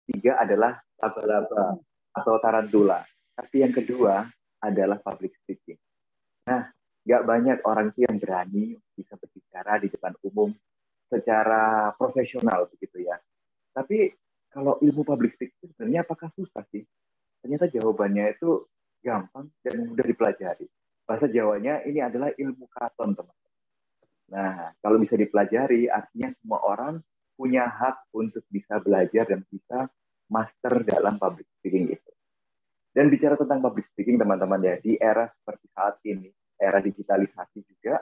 ketiga adalah laba-laba atau tarantula. Tapi yang kedua adalah public speaking. Nah, nggak banyak orang sih yang berani bisa berbicara di depan umum secara profesional begitu ya. Tapi kalau ilmu public speaking sebenarnya apakah susah sih? Ternyata jawabannya itu gampang dan mudah dipelajari. Bahasa Jawanya ini adalah ilmu keraton, teman. Nah, kalau bisa dipelajari, artinya semua orang punya hak untuk bisa belajar dan bisa master dalam public speaking itu. Dan bicara tentang public speaking, teman-teman ya, di era seperti saat ini, era digitalisasi juga,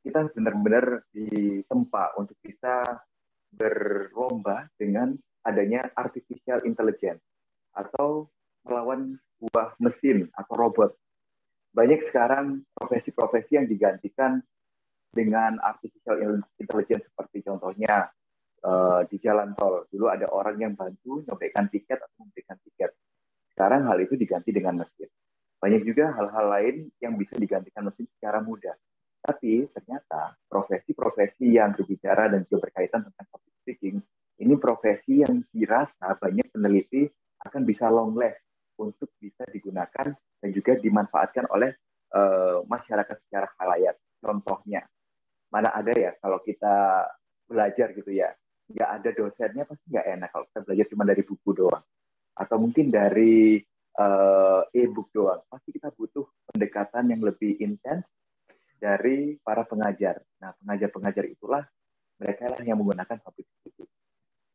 kita benar-benar ditempa untuk bisa berlomba dengan adanya artificial intelligence atau melawan sebuah mesin atau robot. Banyak sekarang profesi-profesi yang digantikan dengan artificial intelligence seperti contohnya di jalan tol. Dulu ada orang yang bantu memberikan tiket atau memberikan tiket. Sekarang hal itu diganti dengan mesin. Banyak juga hal-hal lain yang bisa digantikan mesin secara mudah. Tapi ternyata profesi-profesi yang berbicara dan juga berkaitan tentang public speaking, ini profesi yang dirasa banyak peneliti akan bisa long last untuk bisa digunakan dan juga dimanfaatkan oleh masyarakat secara halayak. Contohnya, mana ada ya kalau kita belajar gitu ya, nggak ada dosennya pasti nggak enak kalau kita belajar cuma dari buku doang. Atau mungkin dari e-book doang. Pasti kita butuh pendekatan yang lebih intens dari para pengajar. Nah, pengajar-pengajar itulah mereka lah yang menggunakan public speaking.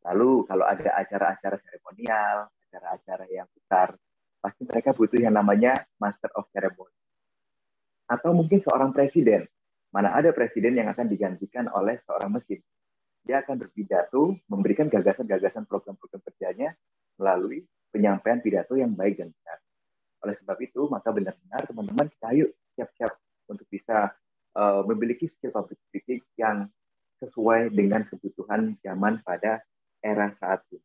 Lalu kalau ada acara-acara seremonial, acara-acara yang besar, pasti mereka butuh yang namanya Master of Ceremony. Atau mungkin seorang presiden. Mana ada presiden yang akan digantikan oleh seorang mesin. Dia akan berpidato, memberikan gagasan-gagasan program-program kerjanya melalui penyampaian pidato yang baik dan benar. Oleh sebab itu, maka benar-benar teman-teman kita yuk siap-siap untuk bisa memiliki skill public speaking yang sesuai dengan kebutuhan zaman pada era saat ini.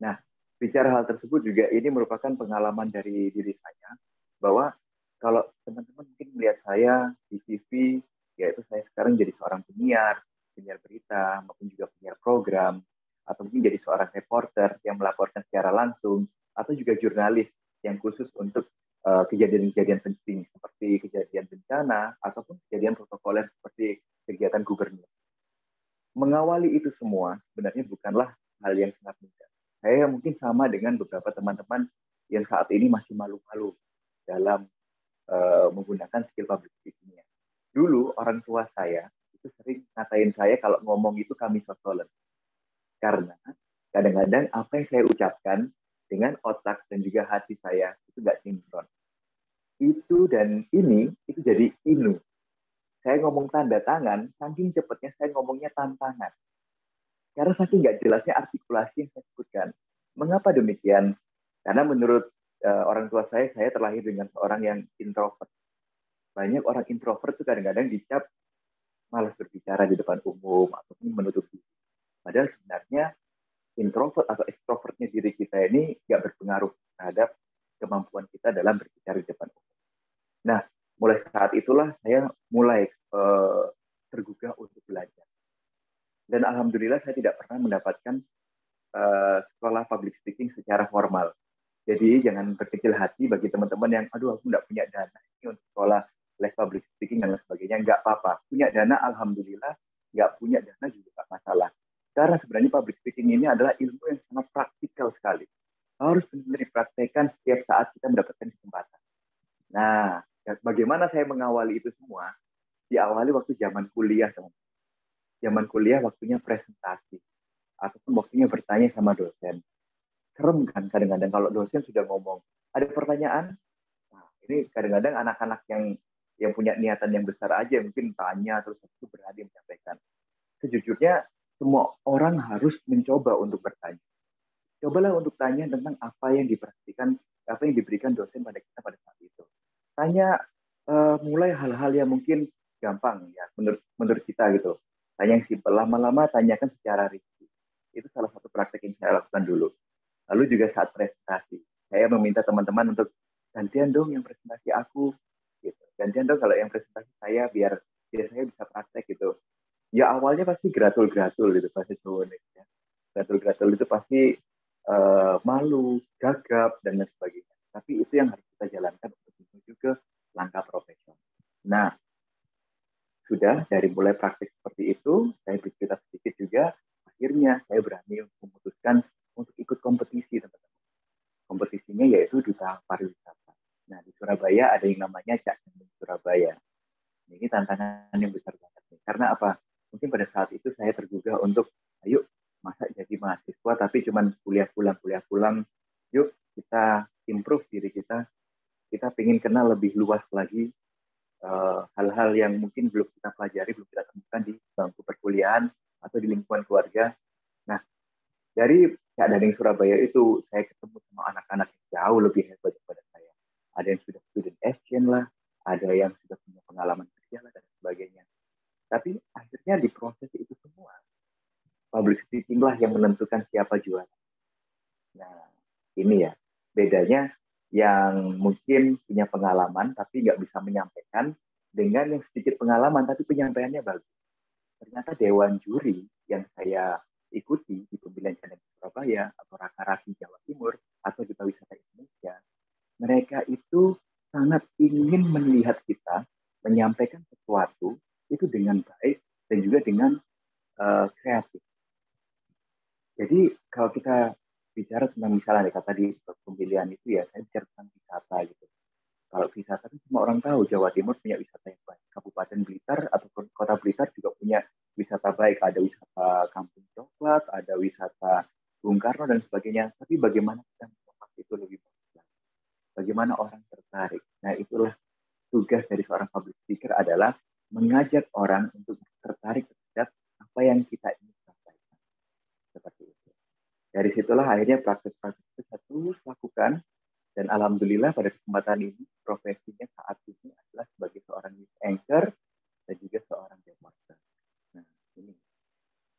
Nah, bicara hal tersebut juga ini merupakan pengalaman dari diri saya bahwa kalau teman-teman mungkin melihat saya di TV, yaitu saya sekarang jadi seorang penyiar berita, maupun juga penyiar program, atau mungkin jadi seorang reporter yang melaporkan secara langsung, atau juga jurnalis yang khusus untuk kejadian-kejadian penting seperti kejadian bencana ataupun kejadian protokoler seperti kegiatan gubernur. Mengawali itu semua sebenarnya bukanlah hal yang sangat mudah. Saya mungkin sama dengan beberapa teman-teman yang saat ini masih malu-malu dalam menggunakan skill public speaking-nya. Dulu orang tua saya itu sering ngatain saya kalau ngomong itu kami sosolen. Karena kadang-kadang apa yang saya ucapkan dengan otak dan juga hati saya itu nggak sinkron. Itu dan ini itu jadi inu. Saya ngomong tanda tangan, saking cepatnya saya ngomongnya tantangan. Karena saking nggak jelasnya artikulasi yang saya sebutkan. Mengapa demikian? Karena menurut orang tua saya terlahir dengan seorang yang introvert. Banyak orang introvert itu kadang-kadang dicap malas berbicara di depan umum ataupun menutup diri. Padahal sebenarnya introvert atau extrovertnya diri kita ini nggak berpengaruh terhadap kemampuan kita dalam berbicara di depan umum. Nah, mulai saat itulah saya mulai tergugah untuk belajar. Dan alhamdulillah saya tidak pernah mendapatkan sekolah public speaking secara formal. Jadi jangan berkecil hati bagi teman-teman yang, aduh aku nggak punya dana ini untuk sekolah les public speaking dan sebagainya. Nggak apa-apa. Punya dana, alhamdulillah. Nggak punya dana juga nggak masalah. Karena sebenarnya public speaking ini adalah ilmu yang sangat praktikal sekali. Harus benar-benar dipraktekkan setiap saat kita mendapatkan kesempatan. Nah, bagaimana saya mengawali itu semua? Diawali waktu zaman kuliah, teman-teman. Zaman kuliah waktunya presentasi. Ataupun waktunya bertanya sama dosen. Serem kan kadang-kadang kalau dosen sudah ngomong. Ada pertanyaan? Nah, ini kadang-kadang anak-anak yang punya niatan yang besar aja mungkin tanya terus itu berani menyampaikan. Sejujurnya semua orang harus mencoba untuk bertanya. Cobalah untuk tanya tentang apa yang diperhatikan, apa yang diberikan dosen pada kita pada saat itu. Tanya mulai hal-hal yang mungkin gampang ya menurut kita gitu. Tanya yang simpel, lama-lama tanyakan secara rinci. Itu salah satu praktek yang saya lakukan dulu. Lalu juga saat presentasi, saya meminta teman-teman untuk gantian dong yang presentasi aku, gitu. Gantian dong kalau yang presentasi saya biar saya bisa praktek gitu. Ya awalnya pasti gratul-gratul gitu bahasa Jawa ya. Gratul-gratul itu pasti malu, gagap, dan lain sebagainya. Tapi itu yang harus kita jalankan untuk menuju ke langkah profesional. Nah, sudah dari mulai praktik seperti itu, saya bercerita sedikit juga, akhirnya saya berani memutuskan untuk ikut kompetisi, teman-teman. Kompetisinya yaitu Duta Pariwisata. Nah, di Surabaya ada yang namanya Cak Dendeng Surabaya. Ini tantangan yang besar banget nih. Karena apa? Mungkin pada saat itu saya tergugah untuk, ayo, masa jadi mahasiswa tapi cuman kuliah pulang, yuk kita improve diri kita pengen kenal lebih luas lagi hal-hal yang mungkin belum kita pelajari, belum kita temukan di bangku perkuliahan atau di lingkungan keluarga. Nah, dari Cak Dendeng Surabaya itu saya ketemu sama anak-anak yang jauh lebih hebat daripada saya. Ada yang sudah student exchange lah, ada yang sudah punya pengalaman kerja lah, dan sebagainya. Tapi akhirnya di proses itu semua, public speaking lah yang menentukan siapa juara. Nah, ini ya, bedanya yang mungkin punya pengalaman tapi nggak bisa menyampaikan dengan yang sedikit pengalaman tapi penyampaiannya bagus. Ternyata dewan juri yang saya ikuti di pemilihan Caleg Surabaya atau Raka-Raki Jawa Timur atau Duta Wisata Indonesia, mereka itu sangat ingin melihat kita menyampaikan sesuatu itu dengan baik dan juga dengan kreatif. Jadi kalau kita bicara tentang misalnya kata di pemilihan itu ya, saya bicara tentang wisata gitu. Kalau wisata itu semua orang tahu Jawa Timur punya wisata yang baik. Kabupaten Blitar ataupun Kota Blitar juga punya wisata baik. Ada wisata Kampung Coklat, ada wisata Bung Karno dan sebagainya. Tapi bagaimana kita membuat itu lebih baik? Bagaimana orang tertarik? Nah, itulah tugas dari seorang public speaker adalah mengajak orang untuk tertarik terhadap apa yang kita ingin sampaikan. Seperti itu. Dari situlah akhirnya praktek-praktek itu saya terus lakukan. Dan alhamdulillah pada kesempatan ini, profesinya saat ini adalah sebagai seorang news anchor dan juga seorang reporter. Nah, ini.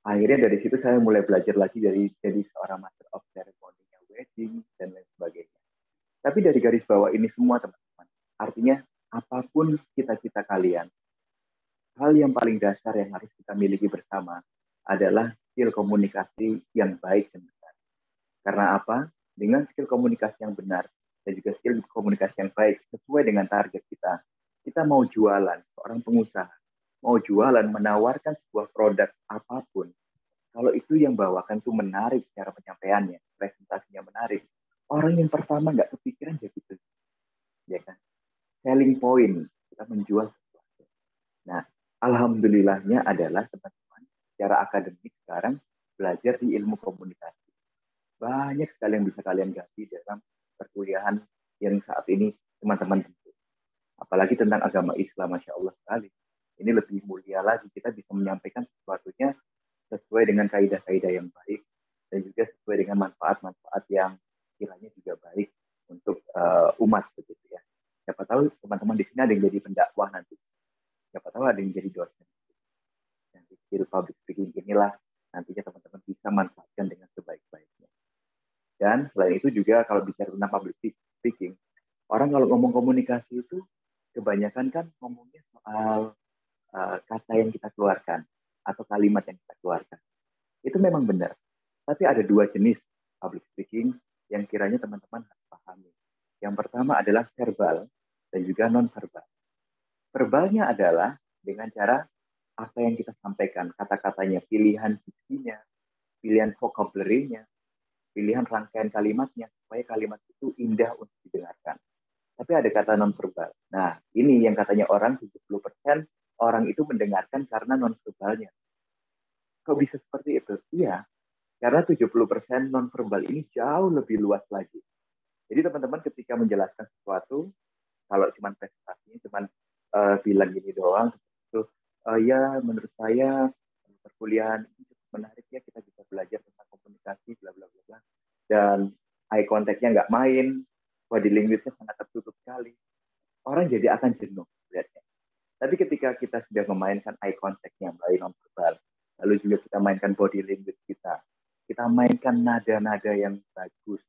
Akhirnya dari situ saya mulai belajar lagi jadi seorang master of ceremony, wedding, dan lain sebagainya. Tapi dari garis bawah ini semua, teman-teman, artinya apapun cita-cita kalian, hal yang paling dasar yang harus kita miliki bersama adalah skill komunikasi yang baik dan benar. Karena apa? Dengan skill komunikasi yang benar dan juga skill komunikasi yang baik sesuai dengan target kita. Kita mau jualan, seorang pengusaha, mau jualan, menawarkan sebuah produk apapun. Kalau itu yang bawakan itu menarik cara penyampaiannya, presentasinya menarik. Orang yang pertama nggak kepikiran jadi itu. Ya kan? Selling point, kita menjual sesuatu. Nah, alhamdulillahnya adalah teman-teman, secara akademik sekarang belajar di ilmu komunikasi. Banyak sekali yang bisa kalian gali dalam perkuliahan yang saat ini teman-teman tentu. Apalagi tentang agama Islam, Masya Allah sekali. Ini lebih mulia lagi, kita bisa menyampaikan sesuatunya sesuai dengan kaidah-kaidah yang baik dan juga sesuai dengan manfaat-manfaat yang kiranya juga baik untuk umat begitu ya. Siapa tahu teman-teman di sini ada yang jadi pendakwah nanti. Siapa tahu ada yang jadi dosen. Dan skill public speaking inilah nantinya teman-teman bisa manfaatkan dengan sebaik-baiknya. Dan selain itu juga kalau bicara tentang public speaking, orang kalau ngomong komunikasi itu kebanyakan kan ngomongnya soal kata yang kita keluarkan atau kalimat yang kita keluarkan. Itu memang benar. Tapi ada dua jenis public speaking yang kiranya teman-teman harus pahami. Yang pertama adalah verbal dan juga non-verbal. Verbalnya adalah dengan cara apa yang kita sampaikan, kata-katanya, pilihan diksinya, pilihan vocabulary-nya, pilihan rangkaian kalimatnya supaya kalimat itu indah untuk didengarkan. Tapi ada kata non-verbal. Nah, ini yang katanya orang 70% orang itu mendengarkan karena non-verbalnya. Kok bisa seperti itu? Iya, karena 70% non-verbal ini jauh lebih luas lagi. Jadi teman-teman ketika menjelaskan sesuatu, kalau cuma presentasinya cuma bilang gini doang, itu ya menurut saya perkuliahan ini cukup menarik ya, kita bisa belajar tentang komunikasi, bla bla bla. Dan eye contact-nya nggak main, body language-nya sangat tertutup sekali. Orang jadi akan jenuh lihatnya. Tapi ketika kita sudah memainkan eye contact-nya melalui non-verbal, lalu juga kita mainkan body language kita mainkan nada-nada yang bagus,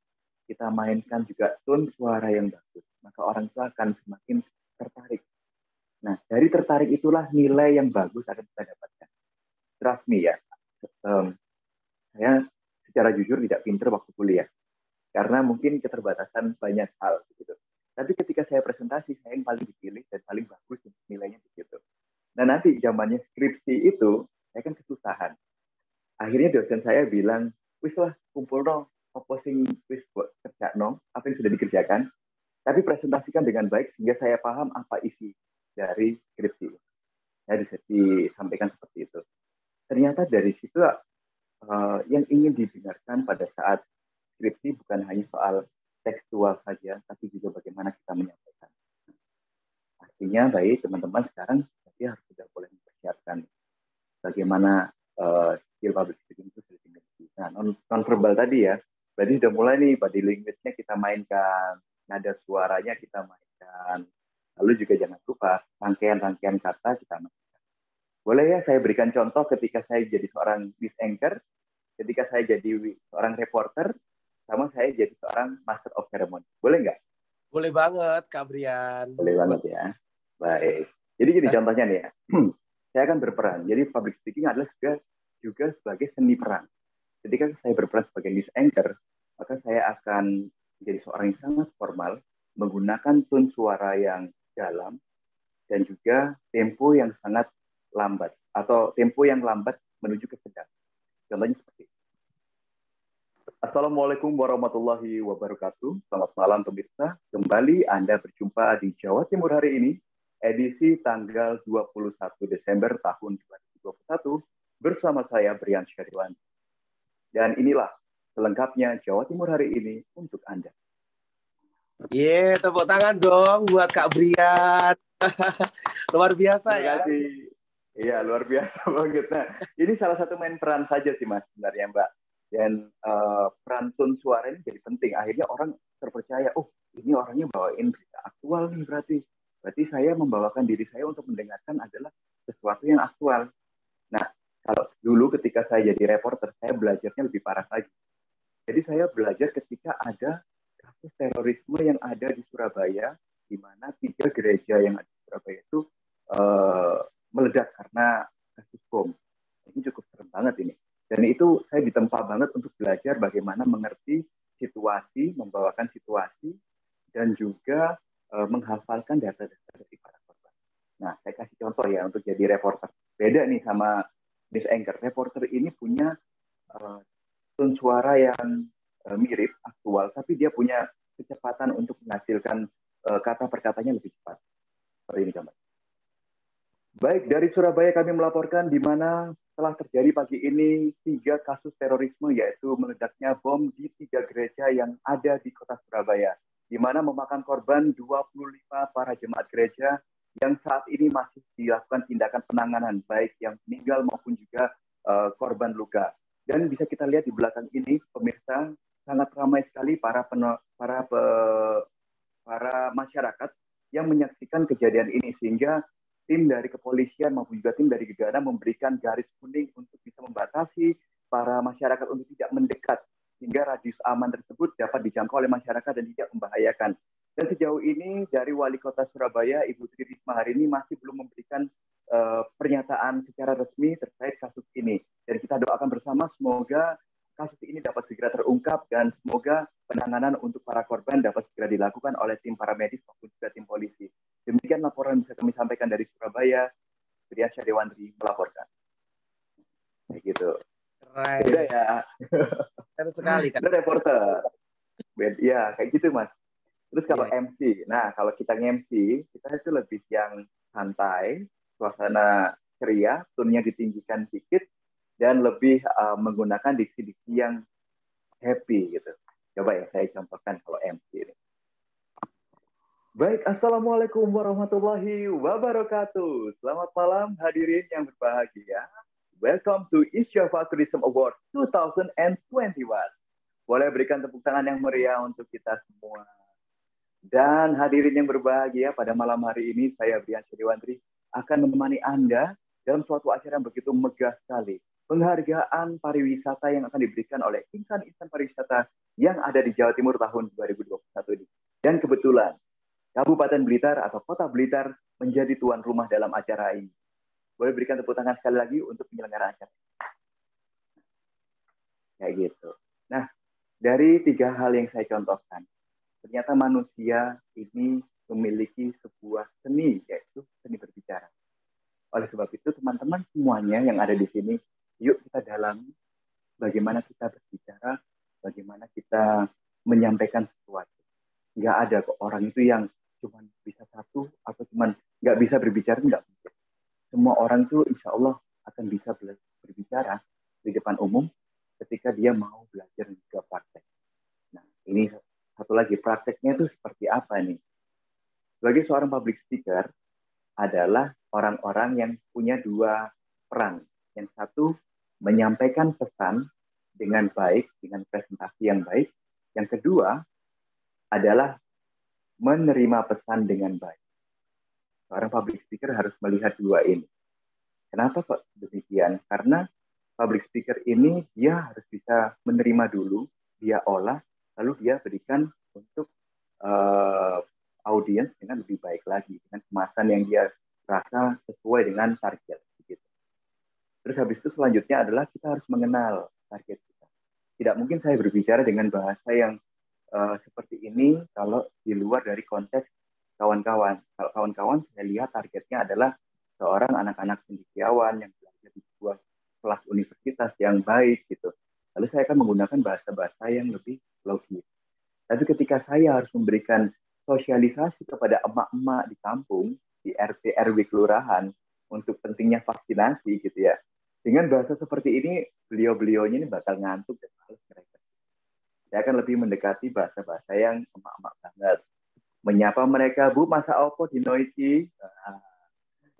kita mainkan juga tone suara yang bagus, maka orang itu akan semakin tertarik. Nah, dari tertarik itulah nilai yang bagus akan kita dapatkan. Trust me ya, saya secara jujur tidak pinter waktu kuliah. Karena mungkin keterbatasan banyak hal gitu. Tapi ketika saya presentasi, saya yang paling dipilih dan paling bagus nilainya di situ. Nah nanti zamannya skripsi itu, saya kan kesusahan. Akhirnya dosen saya bilang, wis lah kumpul dong, opposing wis buat kerja no, apa yang sudah dikerjakan, tapi presentasikan dengan baik sehingga saya paham apa isi dari skripsi. Saya disampaikan seperti itu. Ternyata dari situ yang ingin didengarkan pada saat skripsi bukan hanya soal tekstual saja, tapi juga bagaimana kita menyampaikan. Artinya baik teman-teman sekarang berarti harus sudah boleh mempersiapkan bagaimana skill public speaking itu sudah dimiliki. Nah, non-verbal tadi ya, berarti sudah mulai nih body language-nya kita mainkan, nada suaranya kita mainkan, lalu juga jangan lupa rangkaian-rangkaian kata kita mainkan. Boleh ya saya berikan contoh ketika saya jadi seorang news anchor, ketika saya jadi seorang reporter, sama saya jadi seorang master of ceremony. Boleh nggak? Boleh banget, Kak Brian. Boleh banget ya. Baik. Jadi gini contohnya nih ya. Saya akan berperan. Jadi public speaking adalah juga sebagai seni peran. Ketika saya berperan sebagai news anchor, maka saya akan menjadi seorang yang sangat formal, menggunakan tone suara yang dalam, dan juga tempo yang sangat lambat, atau tempo yang lambat menuju ke sedang. Contohnya seperti ini. Assalamualaikum warahmatullahi wabarakatuh. Selamat malam pemirsa. Kembali Anda berjumpa di Jawa Timur hari ini, edisi tanggal 21 Desember tahun 2021, bersama saya Brian Syariwan. Dan inilah selengkapnya Jawa Timur hari ini untuk Anda. Tepuk tangan dong buat Kak Brian. Luar biasa ya. Terima kasih. Iya, luar biasa banget. Nah, ini salah satu main peran saja sih Mas sebenarnya Mbak. Dan peran tone suara ini jadi penting. Akhirnya orang terpercaya, oh ini orangnya bawain berita aktual nih berarti. Berarti saya membawakan diri saya untuk mendengarkan adalah sesuatu yang aktual. Nah, kalau dulu ketika saya jadi reporter, saya belajarnya lebih parah lagi. Jadi saya belajar ketika ada kasus terorisme yang ada di Surabaya, di mana 3 gereja yang ada di Surabaya itu meledak karena kasus bom. Ini cukup serem banget ini. Dan itu saya ditempa banget untuk belajar bagaimana mengerti situasi, membawakan situasi, dan juga menghafalkan data-data dari para korban. Nah, saya kasih contoh ya untuk jadi reporter. Beda nih sama news anchor. Reporter ini punya tone suara yang mirip, aktual, tapi dia punya kecepatan untuk menghasilkan kata per katanya lebih cepat. Seperti ini, gambar. Baik, dari Surabaya kami melaporkan di mana telah terjadi pagi ini 3 kasus terorisme, yaitu meledaknya bom di 3 gereja yang ada di kota Surabaya, di mana memakan korban 25 para jemaat gereja yang saat ini masih dilakukan tindakan penanganan, baik yang meninggal maupun juga korban luka. Dan bisa kita lihat di belakang ini, pemirsa, sangat ramai sekali para masyarakat yang menyaksikan kejadian ini, sehingga tim dari kepolisian maupun juga tim dari Gegana memberikan garis kuning untuk bisa membatasi para masyarakat untuk tidak mendekat, sehingga radius aman tersebut dapat dijangkau oleh masyarakat dan tidak membahayakan. Dan sejauh ini dari Wali Kota Surabaya, Ibu Tri Risma hari ini masih belum memberikan pernyataan secara resmi terkait kasus ini. Dan kita doakan bersama semoga kasus ini dapat segera terungkap dan semoga penanganan untuk para korban dapat segera dilakukan oleh tim paramedis maupun juga tim polisi. Demikian laporan yang bisa kami sampaikan dari Surabaya. Brian Syariwandri melaporkan. Kayak gitu. Keren. Beda ya. Keren sekali kan. Itu reporter. Ya, kayak gitu Mas. Terus kalau MC, nah kalau kita nge-MC, kita itu lebih yang santai, suasana ceria, tone-nya ditinggikan sedikit, dan lebih menggunakan diksi-diksi yang happy gitu. Coba ya saya contohkan kalau MC ini. Baik, Assalamualaikum warahmatullahi wabarakatuh. Selamat malam hadirin yang berbahagia. Welcome to East Java Tourism Award 2021. Boleh berikan tepuk tangan yang meriah untuk kita semua. Dan hadirin yang berbahagia, pada malam hari ini saya Brian Syariwandri akan menemani Anda dalam suatu acara yang begitu megah sekali. Penghargaan pariwisata yang akan diberikan oleh insan-insan pariwisata yang ada di Jawa Timur tahun 2021 ini. Dan kebetulan Kabupaten Blitar atau Kota Blitar menjadi tuan rumah dalam acara ini. Boleh berikan tepuk tangan sekali lagi untuk penyelenggara acara. Kayak gitu. Nah, dari 3 hal yang saya contohkan, ternyata manusia ini memiliki sebuah seni, yaitu seni berbicara. Oleh sebab itu, teman-teman semuanya yang ada di sini, yuk kita dalami bagaimana kita berbicara, bagaimana kita menyampaikan sesuatu. Nggak ada kok orang itu yang cuma bisa satu atau cuma nggak bisa berbicara, nggak mungkin. Semua orang tuh insya Allah akan bisa berbicara di depan umum ketika dia mau belajar juga praktek. Nah, ini satu lagi, prakteknya itu seperti apa nih? Sebagai seorang public speaker adalah orang-orang yang punya 2 peran. Yang satu, menyampaikan pesan dengan baik, dengan presentasi yang baik. Yang kedua adalah menerima pesan dengan baik. Seorang public speaker harus melihat 2 ini. Kenapa kok demikian? Karena public speaker ini dia harus bisa menerima dulu, dia olah, lalu dia berikan untuk audiens dengan lebih baik lagi, dengan kemasan yang dia rasa sesuai dengan target. Gitu. Terus habis itu selanjutnya adalah kita harus mengenal target kita. Tidak mungkin saya berbicara dengan bahasa yang seperti ini kalau di luar dari konteks kawan-kawan. Kalau kawan-kawan saya lihat targetnya adalah seorang anak-anak cendekiawan yang belajar di sebuah kelas universitas yang baik gitu. Lalu saya akan menggunakan bahasa-bahasa yang lebih logis. Tapi ketika saya harus memberikan sosialisasi kepada emak-emak di kampung, di RT RW kelurahan untuk pentingnya vaksinasi gitu ya. Dengan bahasa seperti ini, beliau-beliaunya ini bakal ngantuk dan males mereka. Saya akan lebih mendekati bahasa-bahasa yang emak-emak banget. Menyapa mereka, Bu, masak opo dino iki?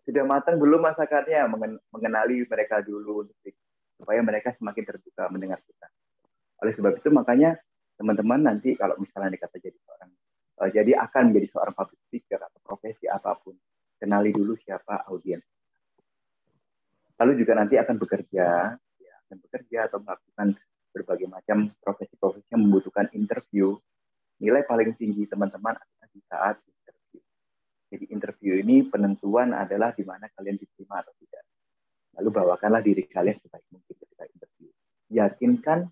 Sudah matang belum masakannya? Mengenali mereka dulu supaya mereka semakin terbuka mendengar kita. Oleh sebab itu makanya teman-teman nanti kalau misalnya dikata jadi akan menjadi seorang public speaker atau profesi apapun, kenali dulu siapa audiens. Lalu juga nanti akan bekerja atau melakukan berbagai macam profesi-profesi yang membutuhkan interview. Nilai paling tinggi teman-teman adalah di saat interview. Jadi interview ini penentuan adalah di mana kalian diterima atau tidak. Lalu bawakanlah diri kalian sebaik mungkin ketika interview. Yakinkan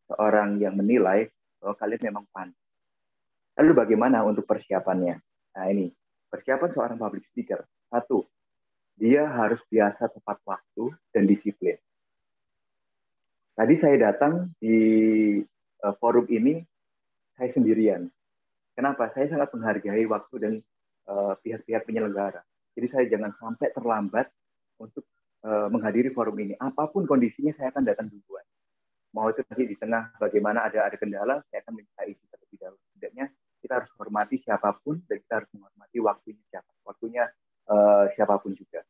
seorang yang menilai bahwa kalian memang pantas. Lalu bagaimana untuk persiapannya? Nah ini, persiapan seorang public speaker. 1, dia harus biasa tepat waktu dan disiplin. Tadi saya datang di forum ini, saya sendirian. Kenapa? Saya sangat menghargai waktu dan pihak-pihak penyelenggara. Jadi saya jangan sampai terlambat untuk menghadiri forum ini. Apapun kondisinya, saya akan datang duluan. Mau itu nanti di tengah bagaimana ada kendala, saya akan minta izin terlebih dahulu. Setidaknya kita harus hormati siapapun dan kita harus menghormati waktunya siapapun juga.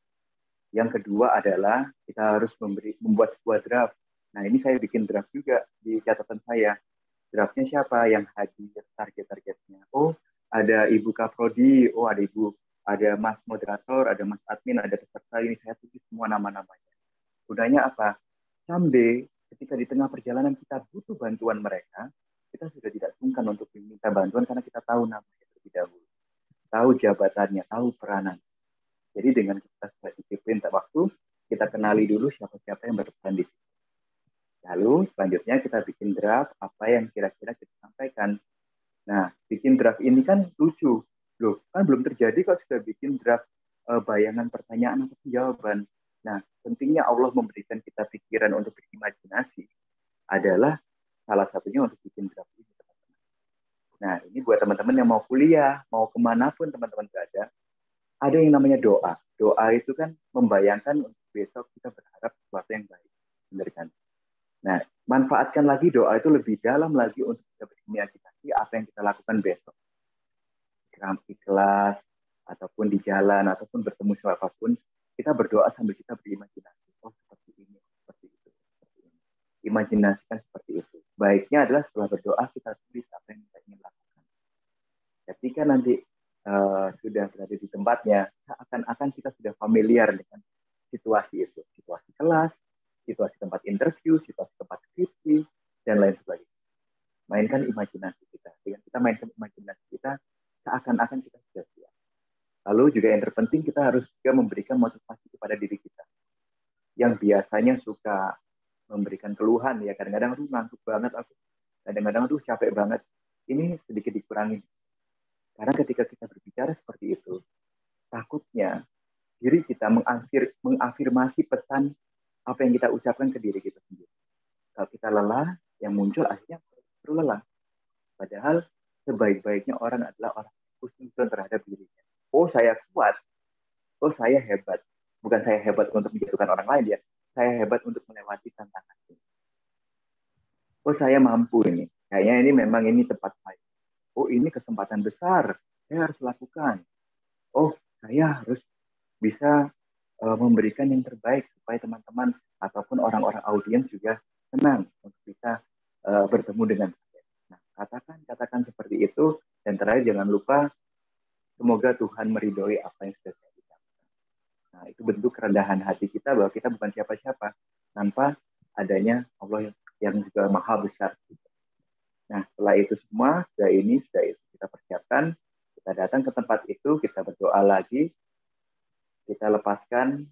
Yang kedua adalah kita harus membuat sebuah draft. Nah ini saya bikin draft juga di catatan saya. Draftnya siapa yang hadir, target-targetnya. Oh ada Ibu Kaprodi, oh ada Mas Moderator, ada Mas Admin, ada peserta ini saya tulis semua nama-namanya. Gunanya apa? Someday ketika di tengah perjalanan kita butuh bantuan mereka, kita sudah tidak sungkan untuk meminta bantuan karena kita tahu namanya terlebih dahulu. Tahu jabatannya, tahu peranan. Jadi dengan kita sudah disiplin waktu, kita kenali dulu siapa-siapa yang berperan di situ. Lalu selanjutnya kita bikin draft apa yang kira-kira kita sampaikan. Nah, bikin draft ini kan lucu. Loh, kan belum terjadi kok sudah bikin draft bayangan pertanyaan atau jawaban. Nah, pentingnya Allah memberikan kita pikiran untuk berimajinasi adalah salah satunya untuk bikin draft ini, teman-teman. Nah, ini buat teman-teman yang mau kuliah, mau kemanapun teman-teman berada, ada yang namanya doa. Doa itu kan membayangkan untuk besok kita berharap sesuatu yang baik. Benar kan? Nah, manfaatkan lagi doa itu lebih dalam lagi untuk kita berimajinasi apa yang kita lakukan besok. Di kelas, ataupun di jalan, ataupun bertemu siapapun, kita berdoa sambil kita berimajinasi. Oh, seperti ini, seperti itu, seperti ini. Imajinasikan seperti itu. Baiknya adalah setelah berdoa, kita tulis apa yang kita ingin lakukan. Ketika nanti sudah berada di tempatnya, akan kita sudah familiar dengan situasi itu. Situasi kelas, situasi tempat interview, situasi tempat skripsi, dan lain sebagainya. Mainkan imajinasi kita. Dengan kita mainkan imajinasi kita, seakan-akan kita sudah siap. Lalu juga yang terpenting kita harus juga memberikan motivasi kepada diri kita. Yang biasanya suka memberikan keluhan, ya kadang-kadang aku ngantuk banget, aku Kadang-kadang tuh capek banget. Ini sedikit dikurangi. Karena ketika kita berbicara seperti itu, takutnya diri kita mengafirmasi pesan apa yang kita ucapkan ke diri kita sendiri. Kalau kita lelah, yang muncul akhirnya perlu lelah. Padahal sebaik-baiknya orang adalah orang yang husnuzon terhadap dirinya. Oh, saya kuat. Oh, saya hebat. Bukan saya hebat untuk menjatuhkan orang lain ya. Saya hebat untuk melewati tantangan ini. Oh, saya mampu ini. Kayaknya ini memang ini tempat saya. Oh, ini kesempatan besar. Saya harus lakukan. Oh, saya harus bisa memberikan yang terbaik supaya teman-teman ataupun orang-orang audiens juga senang untuk bisa bertemu dengan saya. Nah, katakan seperti itu, dan terakhir jangan lupa semoga Tuhan meridhoi apa yang sudah saya ucapkan. Nah, itu bentuk kerendahan hati kita bahwa kita bukan siapa-siapa tanpa adanya Allah yang juga maha besar. Nah, setelah itu semua, sudah itu kita persiapkan, kita datang ke tempat itu, kita berdoa lagi, kita lepaskan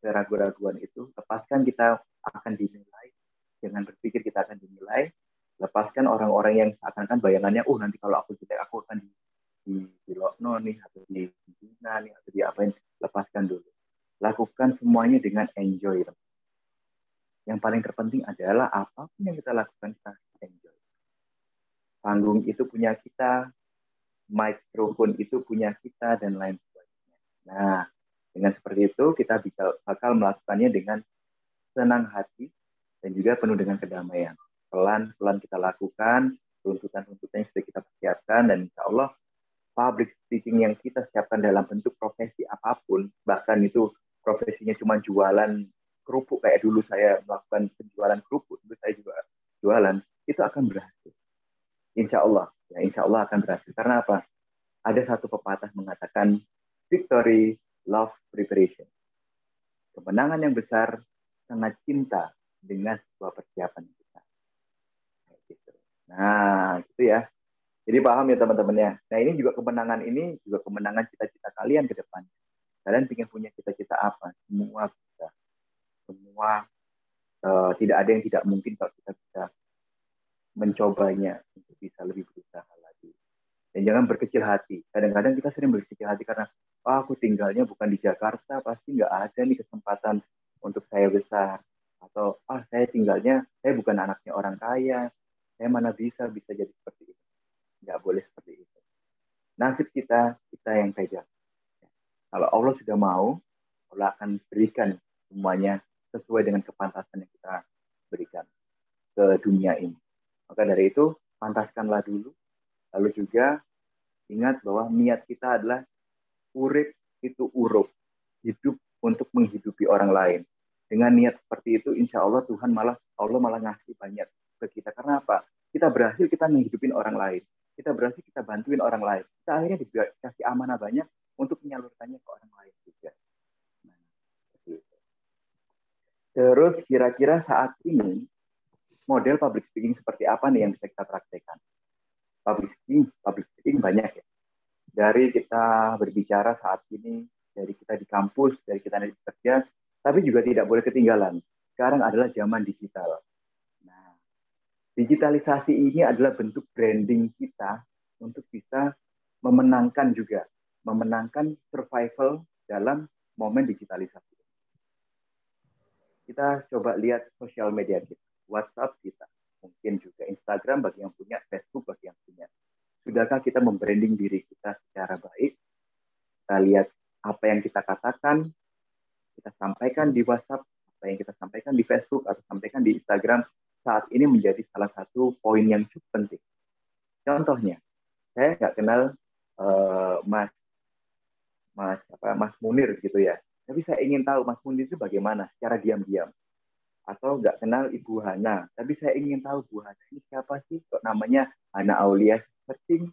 keraguan-raguan itu, lepaskan kita akan dinilai, jangan berpikir kita akan dinilai, lepaskan orang-orang yang seakan-akan bayangannya, nanti kalau aku jelek aku akan di lokno nih, atau di bina nih, atau di apain, lepaskan dulu. Lakukan semuanya dengan enjoy. Yang paling terpenting adalah apapun yang kita lakukan, kita enjoy. Panggung itu punya kita, mikrofon itu punya kita, dan lain sebagainya. Nah, dengan seperti itu, kita bakal melakukannya dengan senang hati dan juga penuh dengan kedamaian. Pelan-pelan kita lakukan, tuntutan-tuntutan yang sudah kita persiapkan, dan insya Allah public speaking yang kita siapkan dalam bentuk profesi apapun, bahkan itu profesinya cuma jualan kerupuk, kayak dulu saya melakukan penjualan kerupuk, dulu saya juga jualan, itu akan berhasil. Insya Allah akan berhasil. Karena apa? Ada satu pepatah mengatakan, victory, love, preparation. Kemenangan yang besar sangat cinta dengan sebuah persiapan kita. Nah, gitu ya. Jadi paham ya teman-teman ya. Nah, ini juga kemenangan cita-cita kalian ke depan. Kalian ingin punya cita-cita apa? Semua bisa. Semua tidak ada yang tidak mungkin kalau kita bisa mencobanya untuk bisa lebih berusaha lagi. Dan jangan berkecil hati. Kadang-kadang kita sering berkecil hati karena aku tinggalnya bukan di Jakarta, pasti nggak ada nih kesempatan untuk saya besar. Atau saya bukan anaknya orang kaya, saya mana bisa jadi seperti itu. Nggak boleh seperti itu. Nasib kita yang pegang. Kalau Allah sudah mau, Allah akan berikan semuanya sesuai dengan kepantasan yang kita berikan ke dunia ini. Maka dari itu, pantaskanlah dulu. Lalu juga ingat bahwa niat kita adalah urip itu urup, hidup untuk menghidupi orang lain. Dengan niat seperti itu, insya Allah Allah malah ngasih banyak ke kita. Karena apa? Kita berhasil, kita menghidupin orang lain. Kita berhasil, kita bantuin orang lain. Kita akhirnya dikasih amanah banyak untuk menyalurkannya ke orang lain juga. Nah, terus kira-kira saat ini, model public speaking seperti apa nih yang bisa kita praktekkan? Public speaking banyak ya. Dari kita berbicara saat ini, dari kita di kampus, dari kita di kerja, tapi juga tidak boleh ketinggalan. Sekarang adalah zaman digital. Nah, digitalisasi ini adalah bentuk branding kita untuk bisa memenangkan survival dalam momen digitalisasi. Kita coba lihat sosial media kita, WhatsApp kita, mungkin juga Instagram bagi yang punya, Facebook bagi yang punya. Sudahkah kita membranding diri kita secara baik? Kita lihat apa yang kita katakan, kita sampaikan di WhatsApp, apa yang kita sampaikan di Facebook, atau sampaikan di Instagram, saat ini menjadi salah satu poin yang cukup penting. Contohnya, saya nggak kenal Mas Munir gitu ya. Tapi saya ingin tahu Mas Munir itu bagaimana secara diam-diam. Atau nggak kenal Ibu Hana. Tapi saya ingin tahu Bu Hana ini siapa sih? Kok namanya Hana Aulia? Searching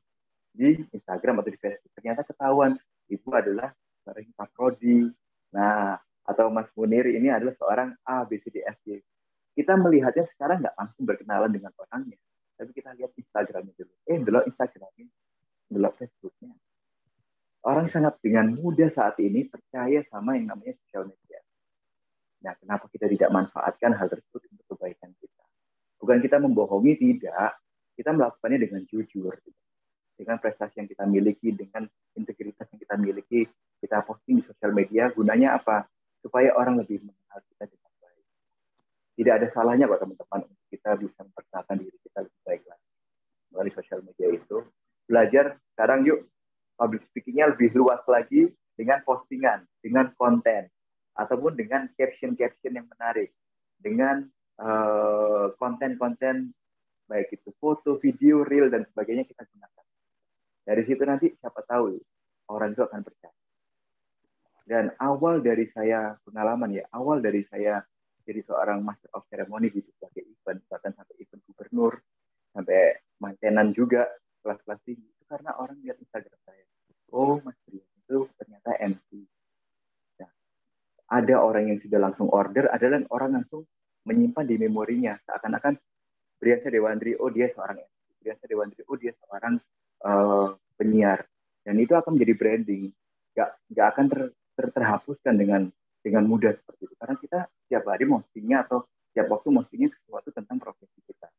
di Instagram atau di Facebook. Ternyata ketahuan Ibu adalah seorang Prodi. Nah, atau Mas Munir ini adalah seorang A, B, C, D, F, G. Kita melihatnya sekarang nggak langsung berkenalan dengan orangnya. Tapi kita lihat Instagramnya dulu. Delok Instagramnya. Delok Facebooknya. Orang sangat dengan mudah saat ini percaya sama yang namanya sosial media. Nah, kenapa kita tidak manfaatkan hal tersebut untuk kebaikan kita? Bukan kita membohongi, tidak. kita melakukannya dengan jujur, dengan prestasi yang kita miliki, dengan integritas yang kita miliki, kita posting di sosial media. Gunanya apa? Supaya orang lebih mengenal kita dengan baik. Tidak ada salahnya kok teman-teman untuk kita bisa memperkenalkan diri kita lebih baik lagi melalui sosial media itu. Belajar sekarang yuk public speaking-nya lebih luas lagi dengan postingan, dengan konten, ataupun dengan caption-caption yang menarik, dengan konten-konten baik itu foto, video, reel, dan sebagainya kita gunakan. Dari situ nanti siapa tahu orang itu akan percaya. Dan awal dari saya pengalaman ya, awal dari saya jadi seorang master of ceremony di berbagai event, bahkan sampai event gubernur, sampai mantenan juga, kelas-kelas tinggi, itu karena orang lihat Instagram saya. Oh, Mas Brian itu ternyata MC. Nah, ada orang yang sudah langsung order, ada orang langsung menyimpan di memorinya, seakan-akan Brian Dewandri, oh dia seorang MC. Brian Dewandri, oh dia seorang penyiar. Dan itu akan menjadi branding. Nggak akan terhapuskan dengan mudah seperti itu. Karena kita setiap hari postingnya atau setiap waktu postingnya sesuatu tentang profesi kita.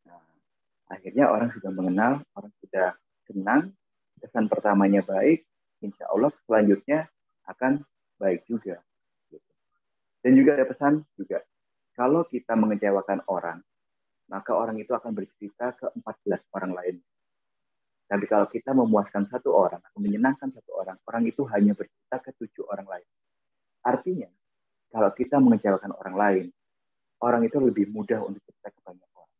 Nah, akhirnya orang sudah mengenal, orang sudah senang, kesan pertamanya baik, insya Allah selanjutnya akan baik juga. Dan juga ada pesan juga, kalau kita mengecewakan orang, maka orang itu akan bercerita ke 14 orang lain. Tapi kalau kita memuaskan satu orang atau menyenangkan satu orang, orang itu hanya bercerita ke 7 orang lain. Artinya, kalau kita mengecewakan orang lain, orang itu lebih mudah untuk bercerita ke banyak orang.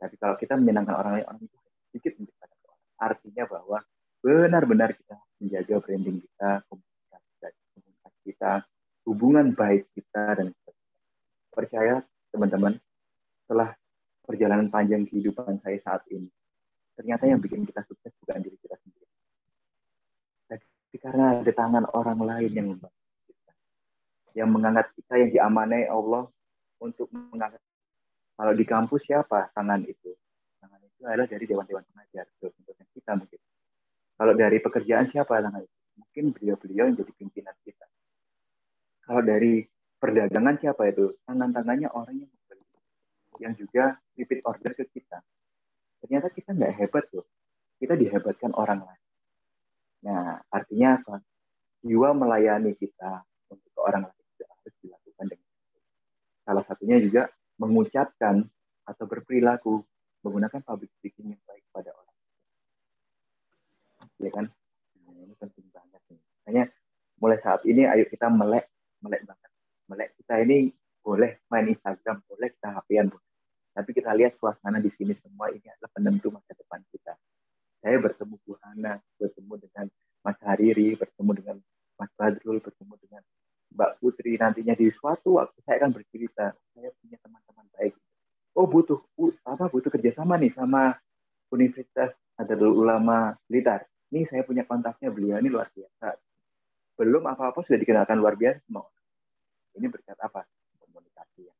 Tapi kalau kita menyenangkan orang lain, orang itu sedikit menceritakan ke orang. Artinya bahwa benar-benar kita menjaga branding kita, komunikasi kita, hubungan baik kita, dan sebagainya. Percaya, teman-teman, setelah perjalanan panjang kehidupan saya saat ini, ternyata yang bikin kita sukses bukan diri kita sendiri. Tapi karena ada tangan orang lain yang membantu kita, yang mengangkat kita, yang diamanai Allah untuk mengangkat. Kalau di kampus siapa tangan itu? Tangan itu adalah dari dewan-dewan pengajar, dosen-dosen kita mungkin. Kalau dari pekerjaan siapa tangan itu? Mungkin beliau-beliau yang jadi pimpinan kita. Kalau dari perdagangan siapa itu? Tangan-tangannya orang yang membeli, yang juga repeat order ke kita. Ternyata kita nggak hebat loh. Kita dihebatkan orang lain. Nah, artinya apa? Jiwa melayani kita untuk ke orang lain juga harus dilakukan dengan baik. Salah satunya juga mengucapkan atau berperilaku menggunakan public speaking yang baik pada orang. Ya kan? Nah, ini penting banget nih. Makanya mulai saat ini ayo kita melek banget. Melek kita ini boleh main Instagram, boleh kita HP-an, tapi kita lihat suasana di sini semua ini adalah penentu masa depan kita. Saya bertemu Bu Hana, bertemu dengan Mas Hariri, bertemu dengan Mas Badrul, bertemu dengan Mbak Putri. Nantinya di suatu waktu saya akan bercerita, saya punya teman-teman baik. Oh butuh kerjasama nih sama Universitas Nahdlatul Ulama Blitar. Nih saya punya kontaknya, beliau ini luar biasa. Belum apa-apa sudah dikenalkan luar biasa semua. Ini berkat apa? Komunikasi yang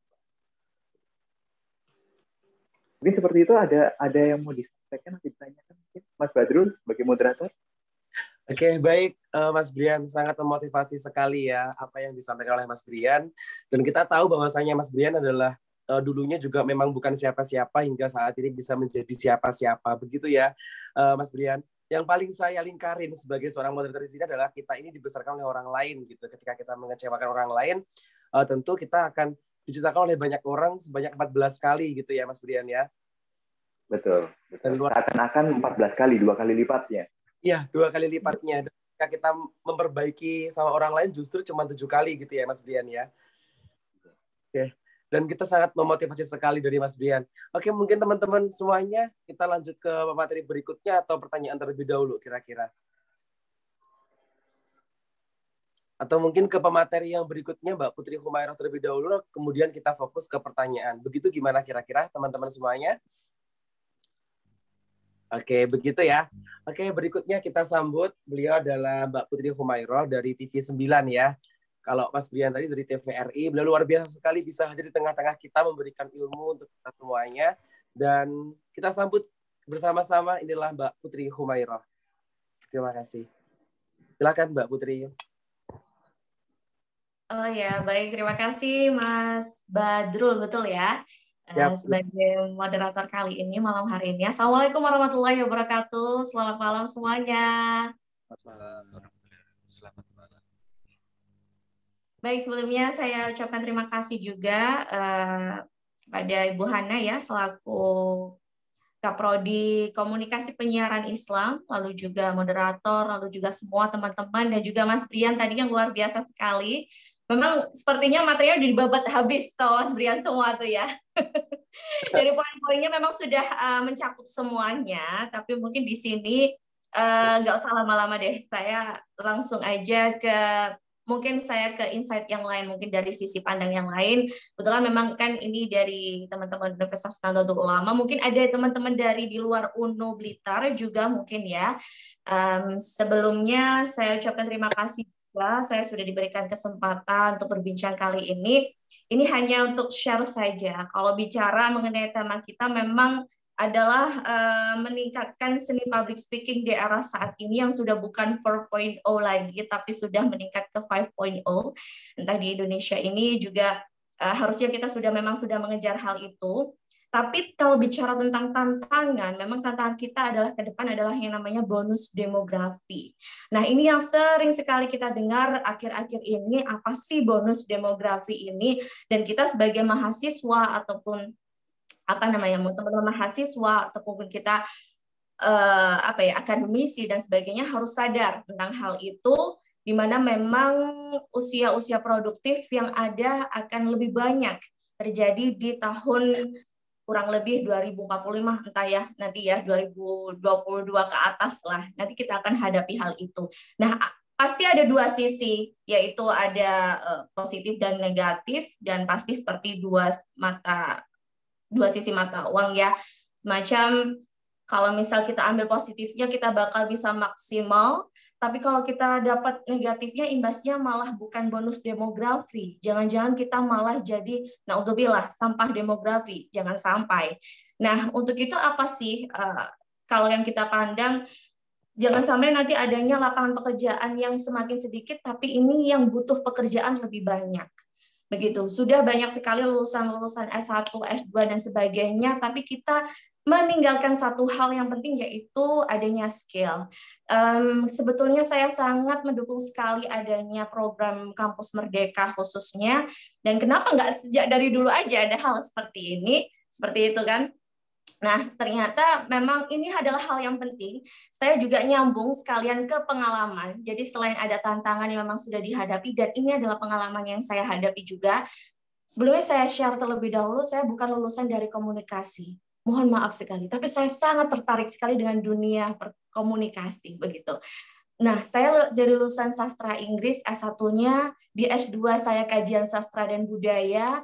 mungkin seperti itu. Ada yang mau disampaikan atau ditanyakan mungkin Mas Badrul sebagai moderator? Oke, baik Mas Brian, sangat memotivasi sekali ya apa yang disampaikan oleh Mas Brian. Dan kita tahu bahwasanya Mas Brian adalah dulunya juga memang bukan siapa-siapa hingga saat ini bisa menjadi siapa-siapa. Begitu ya Mas Brian. Yang paling saya lingkarin sebagai seorang moderator di sini adalah kita ini dibesarkan oleh orang lain gitu. Ketika kita mengecewakan orang lain, tentu kita akan diceritakan oleh banyak orang sebanyak 14 kali gitu ya Mas Brian ya. Betul. Seakan-akan 14 kali, 2 kali lipatnya. Iya, 2 kali lipatnya. Ketika kita memperbaiki sama orang lain justru cuma 7 kali gitu ya Mas Brian ya. Oke. Dan kita sangat memotivasi sekali dari Mas Brian. Oke, mungkin teman-teman semuanya kita lanjut ke materi berikutnya atau pertanyaan terlebih dahulu kira-kira. Atau mungkin ke pemateri yang berikutnya Mbak Putri Humairah terlebih dahulu, kemudian kita fokus ke pertanyaan. Begitu gimana kira-kira teman-teman semuanya? Oke, begitu ya. Oke, berikutnya kita sambut. Beliau adalah Mbak Putri Humairah dari TV9 ya. Kalau Mas Brian tadi dari TVRI, beliau luar biasa sekali bisa hadir di tengah-tengah kita memberikan ilmu untuk kita semuanya. Dan kita sambut bersama-sama, inilah Mbak Putri Humairah. Terima kasih. Silakan Mbak Putri. Oh ya, baik. Terima kasih Mas Badrul, betul ya? Siap. sebagai moderator kali ini, malam hari ini. Assalamualaikum warahmatullahi wabarakatuh. Selamat malam semuanya. Selamat malam. Baik, sebelumnya saya ucapkan terima kasih juga pada Ibu Hana ya, selaku Kaprodi Komunikasi Penyiaran Islam, lalu juga moderator, lalu juga semua teman-teman, dan juga Mas Brian tadi yang luar biasa sekali. Memang sepertinya materinya dibabat habis sama Mas Brian semua tuh ya. Dari poin-poinnya memang sudah mencakup semuanya, tapi mungkin di sini nggak usah lama-lama deh. Saya langsung aja ke insight yang lain, mungkin dari sisi pandang yang lain. Kebetulan memang kan ini dari teman-teman Universitas Nahdlatul Ulama, mungkin ada teman-teman dari di luar UNU Blitar juga mungkin ya. Sebelumnya saya ucapkan terima kasih juga, saya sudah diberikan kesempatan untuk berbincang kali ini. Ini hanya untuk share saja. Kalau bicara mengenai tema kita memang adalah meningkatkan seni public speaking di era saat ini yang sudah bukan 4.0 lagi, tapi sudah meningkat ke 5.0. Entah di Indonesia ini juga harusnya kita memang sudah mengejar hal itu. Tapi kalau bicara tentang tantangan, memang tantangan kita adalah ke depan adalah yang namanya bonus demografi. Nah, ini yang sering sekali kita dengar akhir-akhir ini, apa sih bonus demografi ini? Dan kita sebagai mahasiswa ataupun teman-teman mahasiswa ataupun kita akademisi dan sebagainya harus sadar tentang hal itu, di mana memang usia-usia produktif yang ada akan lebih banyak terjadi di tahun kurang lebih 2045 entah ya nanti ya 2022 ke atas lah, nanti kita akan hadapi hal itu. Nah, pasti ada dua sisi, yaitu ada positif dan negatif, dan pasti seperti dua sisi mata uang ya. Semacam kalau misal kita ambil positifnya kita bakal bisa maksimal, tapi kalau kita dapat negatifnya imbasnya malah bukan bonus demografi. Jangan-jangan kita malah jadi naudzubillah sampah demografi, jangan sampai. Nah, untuk itu apa sih kalau yang kita pandang, jangan sampai nanti adanya lapangan pekerjaan yang semakin sedikit tapi ini yang butuh pekerjaan lebih banyak. Begitu, sudah banyak sekali lulusan-lulusan S1, S2, dan sebagainya, tapi kita meninggalkan satu hal yang penting, yaitu adanya skill. Sebetulnya saya sangat mendukung sekali adanya program Kampus Merdeka khususnya, dan kenapa nggak sejak dari dulu aja ada hal seperti ini, seperti itu kan? Nah, ternyata memang ini adalah hal yang penting. Saya juga nyambung sekalian ke pengalaman. Jadi selain ada tantangan yang memang sudah dihadapi, dan ini adalah pengalaman yang saya hadapi juga. Sebelumnya saya share terlebih dahulu, saya bukan lulusan dari komunikasi. Mohon maaf sekali, tapi saya sangat tertarik sekali dengan dunia komunikasi, begitu. Nah, saya dari lulusan sastra Inggris, S1-nya, di S2 saya kajian sastra dan budaya.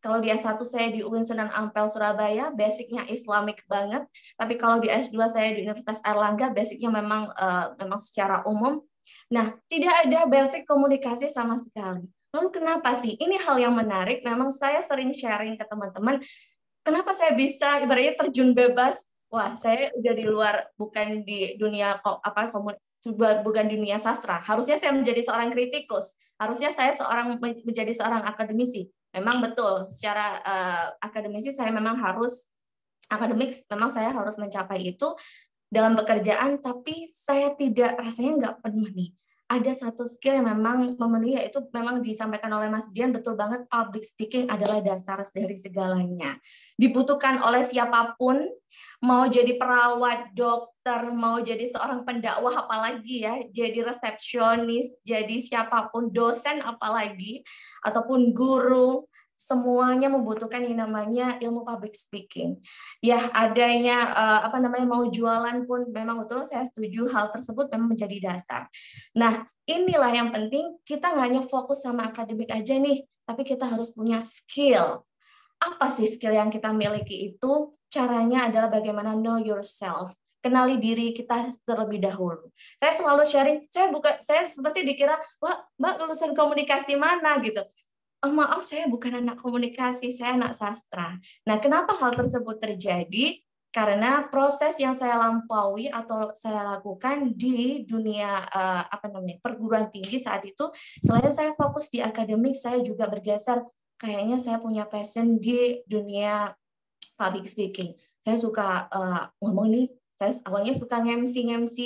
Kalau di S1 saya di UIN Sunan Ampel Surabaya, basicnya Islamic banget. Tapi kalau di S2 saya di Universitas Airlangga, basicnya memang secara umum. Nah, tidak ada basic komunikasi sama sekali. Lalu kenapa sih? Ini hal yang menarik. Memang saya sering sharing ke teman-teman. Kenapa saya bisa ibaratnya terjun bebas? Wah, saya udah di luar, bukan di dunia bukan dunia sastra. Harusnya saya menjadi seorang kritikus. Harusnya saya menjadi seorang akademisi. Memang betul, secara akademisi saya memang harus saya harus mencapai itu dalam pekerjaan, tapi saya rasanya nggak penuh nih. Ada satu skill yang memang memenuhi, yaitu memang disampaikan oleh Mas Dian, betul banget, public speaking adalah dasar dari segalanya. Dibutuhkan oleh siapapun, mau jadi perawat, dokter, mau jadi seorang pendakwah apalagi ya, jadi resepsionis, jadi siapapun, dosen apalagi, ataupun guru, semuanya membutuhkan yang namanya ilmu public speaking. Ya, adanya mau jualan pun memang betul, saya setuju hal tersebut memang menjadi dasar. Nah, inilah yang penting, kita nggak hanya fokus sama akademik aja nih, tapi kita harus punya skill. Apa sih skill yang kita miliki itu? Caranya adalah bagaimana know yourself. Kenali diri kita terlebih dahulu. Saya selalu sharing, saya pasti dikira, wah, Mbak lulusan komunikasi mana gitu. Oh, maaf, saya bukan anak komunikasi, saya anak sastra. Nah, kenapa hal tersebut terjadi? Karena proses yang saya lampaui atau saya lakukan di dunia perguruan tinggi saat itu, selain saya fokus di akademik, saya juga bergeser, kayaknya saya punya passion di dunia public speaking. Saya suka ngomong nih. Saya awalnya suka nge-MC.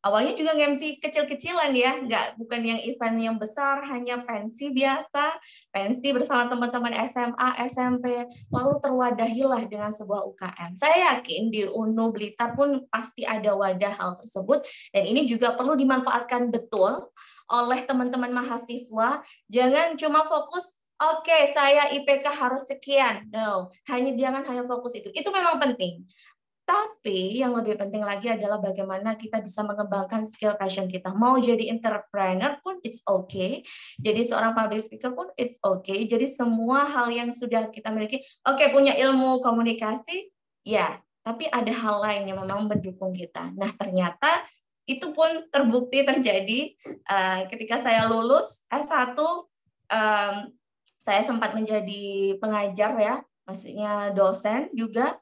Awalnya juga nge-MC kecil-kecilan ya, bukan yang event yang besar, hanya pensi biasa, pensi bersama teman-teman SMA, SMP, lalu terwadahilah dengan sebuah UKM. Saya yakin di UNU Blitar pun pasti ada wadah hal tersebut, dan ini juga perlu dimanfaatkan betul oleh teman-teman mahasiswa. Jangan cuma fokus, oke, saya IPK harus sekian. No, jangan hanya fokus itu. Itu memang penting. Tapi yang lebih penting lagi adalah bagaimana kita bisa mengembangkan skill passion kita. Mau jadi entrepreneur pun it's okay. Jadi seorang public speaker pun it's okay. Jadi semua hal yang sudah kita miliki, oke, punya ilmu komunikasi, ya. Tapi ada hal lain yang memang mendukung kita. Nah, ternyata itu pun terbukti terjadi ketika saya lulus S1. Saya sempat menjadi pengajar ya, maksudnya dosen juga.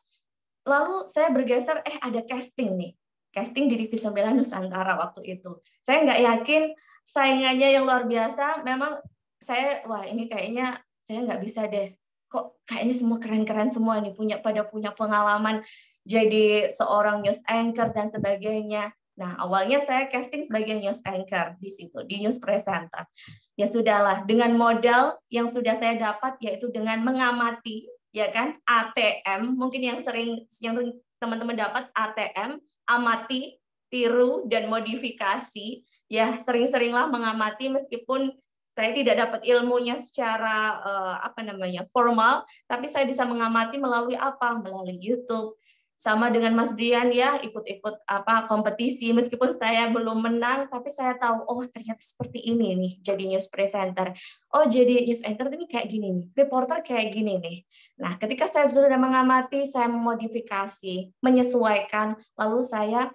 Lalu saya bergeser, ada casting nih. Casting di Divisi 9 Nusantara waktu itu. Saya nggak yakin saingannya yang luar biasa. Memang saya, wah ini kayaknya saya nggak bisa deh. Kok kayaknya semua keren-keren semua nih, punya pengalaman jadi seorang news anchor dan sebagainya. Nah, awalnya saya casting sebagai news anchor di situ, di news presenter. Ya sudahlah, dengan modal yang sudah saya dapat, yaitu dengan mengamati, ya kan, ATM, mungkin yang teman-teman dapat ATM, amati, tiru, dan modifikasi. Ya, sering-seringlah mengamati meskipun saya tidak dapat ilmunya secara formal, tapi saya bisa mengamati melalui apa? Melalui YouTube. Sama dengan Mas Brian ya, ikut-ikut kompetisi, meskipun saya belum menang, tapi saya tahu, oh ternyata seperti ini nih jadi news presenter. Oh jadi news anchor ini kayak gini nih, reporter kayak gini nih. Nah, ketika saya sudah mengamati, saya memodifikasi, menyesuaikan, lalu saya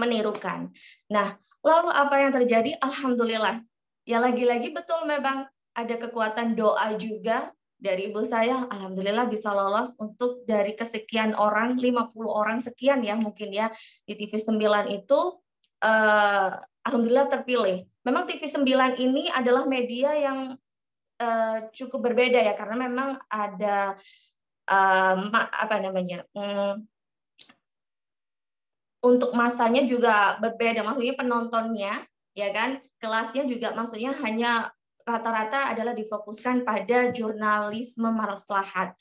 menirukan. Nah, lalu apa yang terjadi? Alhamdulillah. Ya lagi-lagi betul memang ada kekuatan doa juga dari ibu saya, alhamdulillah bisa lolos untuk dari kesekian orang, 50 orang sekian ya mungkin ya di TV 9 itu, alhamdulillah terpilih. Memang TV 9 ini adalah media yang cukup berbeda ya, karena memang ada untuk masanya juga berbeda, maksudnya penontonnya ya kan, kelasnya juga maksudnya hanya rata-rata adalah difokuskan pada jurnalisme maslahat.